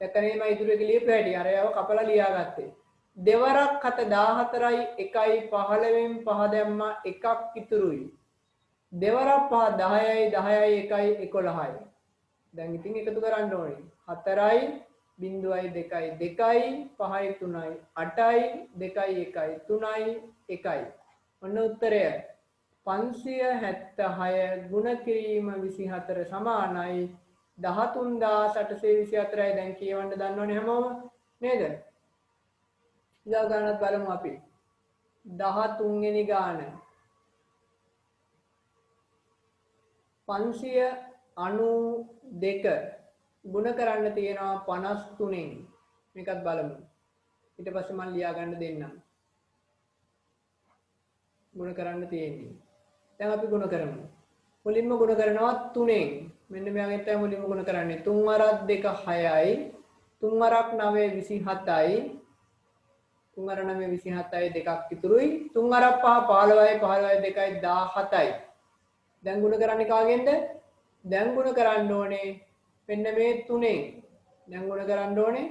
දැක්කනේ මම ඉතුරු එක ලියපු හැටි. අර යව කපලා ලියාගත්තේ. දෙවරක් 7 14යි 1යි 15න් 5 දැම්මා, එකක් ඉතුරුයි. දෙවරක් 5 10යි 10යි 1යි 11යි. දැන් ඉතින් එකතු කරන්න ඕනේ. 4යි 0යි 2යි 2යි 5යි 3යි 8යි 2යි 1යි 3යි 1යි. ඔන්න උත්තරය. 576 ගුණ කිරීම 24 සමානයි 13824යි. දැන් කියවන්න දන්නවනේ හැමෝම නේද? ඊළඟ ගානත් බලමු අපි. 13 වෙනි ගාන 592 ගුණ කරන්න තියෙනවා 53න්. මේකත් බලමු. ඊට පස්සේ මම ලියා ගන්න දෙන්නම්. ගුණ කරන්න තියෙන්නේ. දැන් අපි ගුණ කරමු. මුලින්ම ගුණ කරනවා 3ෙන්. මෙන්න මෙයාගෙන් තමයි මුලින්ම ගුණ කරන්නේ. 3 අරක් 2 6යි. 3 අරක් 9 27යි. 3 අර 9 27යි දෙකක් ඉතුරුයි. 3 අරක් 5 15යි 15යි 2යි 17යි. දැන් ගුණ කරන්නේ කාගෙන්ද? දැන් ගුණ කරන්න ඕනේ මෙන්න මේ 3ෙන්. දැන් ගුණ කරන්න ඕනේ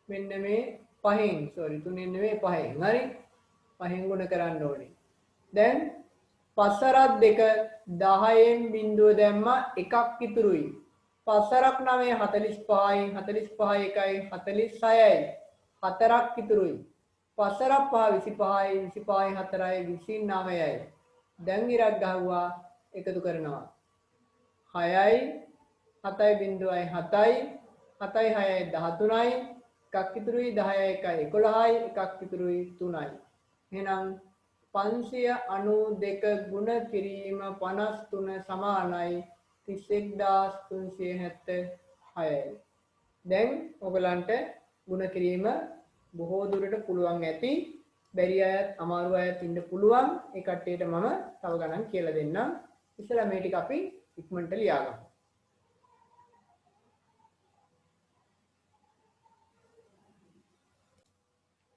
මෙන්න මේ 5ෙන්. sorry 3ෙන් නෙමෙයි 5ෙන්. හරි? 5ෙන් ගුණ කරන්න ඕනේ. දැන් 5 අරක් 2 10න් බිඳුව දැම්මා එකක් ඉතුරුයි. 5 අරක් 9 45යි 45යි 1යි 46යි 4ක් ඉතුරුයි. 5 අරක් 5 25යි 25යි 4යි 29යි. දැන් ඉරක් ගහුවා එකතු කරනවා. 6යි 7යි බිඳුවයි 7යි 7යි 6යි 13යි එකක් ඉතුරුයි 10යි 1යි 11යි එකක් ඉතුරුයි 3යි. එහෙනම් 592 ගුණ කිරීම 53 සමානයි 31376යි. දැන් ඔයගලන්ට ගුණ කිරීම බොහෝ දුරට පුළුවන් ඇති. බැරි අයත් අමාරු අයත් ඉන්න පුළුවන්. ඒ කට්ටියට මම තව ගණන් කියලා දෙන්නම්. ඉස්සෙල්ලා මේ ටික අපි ඉක්මනට ලියාගමු.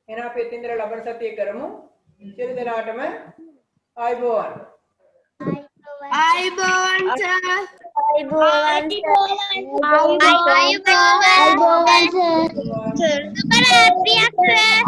එහෙනම් අපි එතින්දර ලබන සතියේ කරමු. සියලු දෙනාටම ආයුබෝවන්. Ayubowan sir. අයිබෝවන් සර්. සුබ රාත්‍රියක් සර්.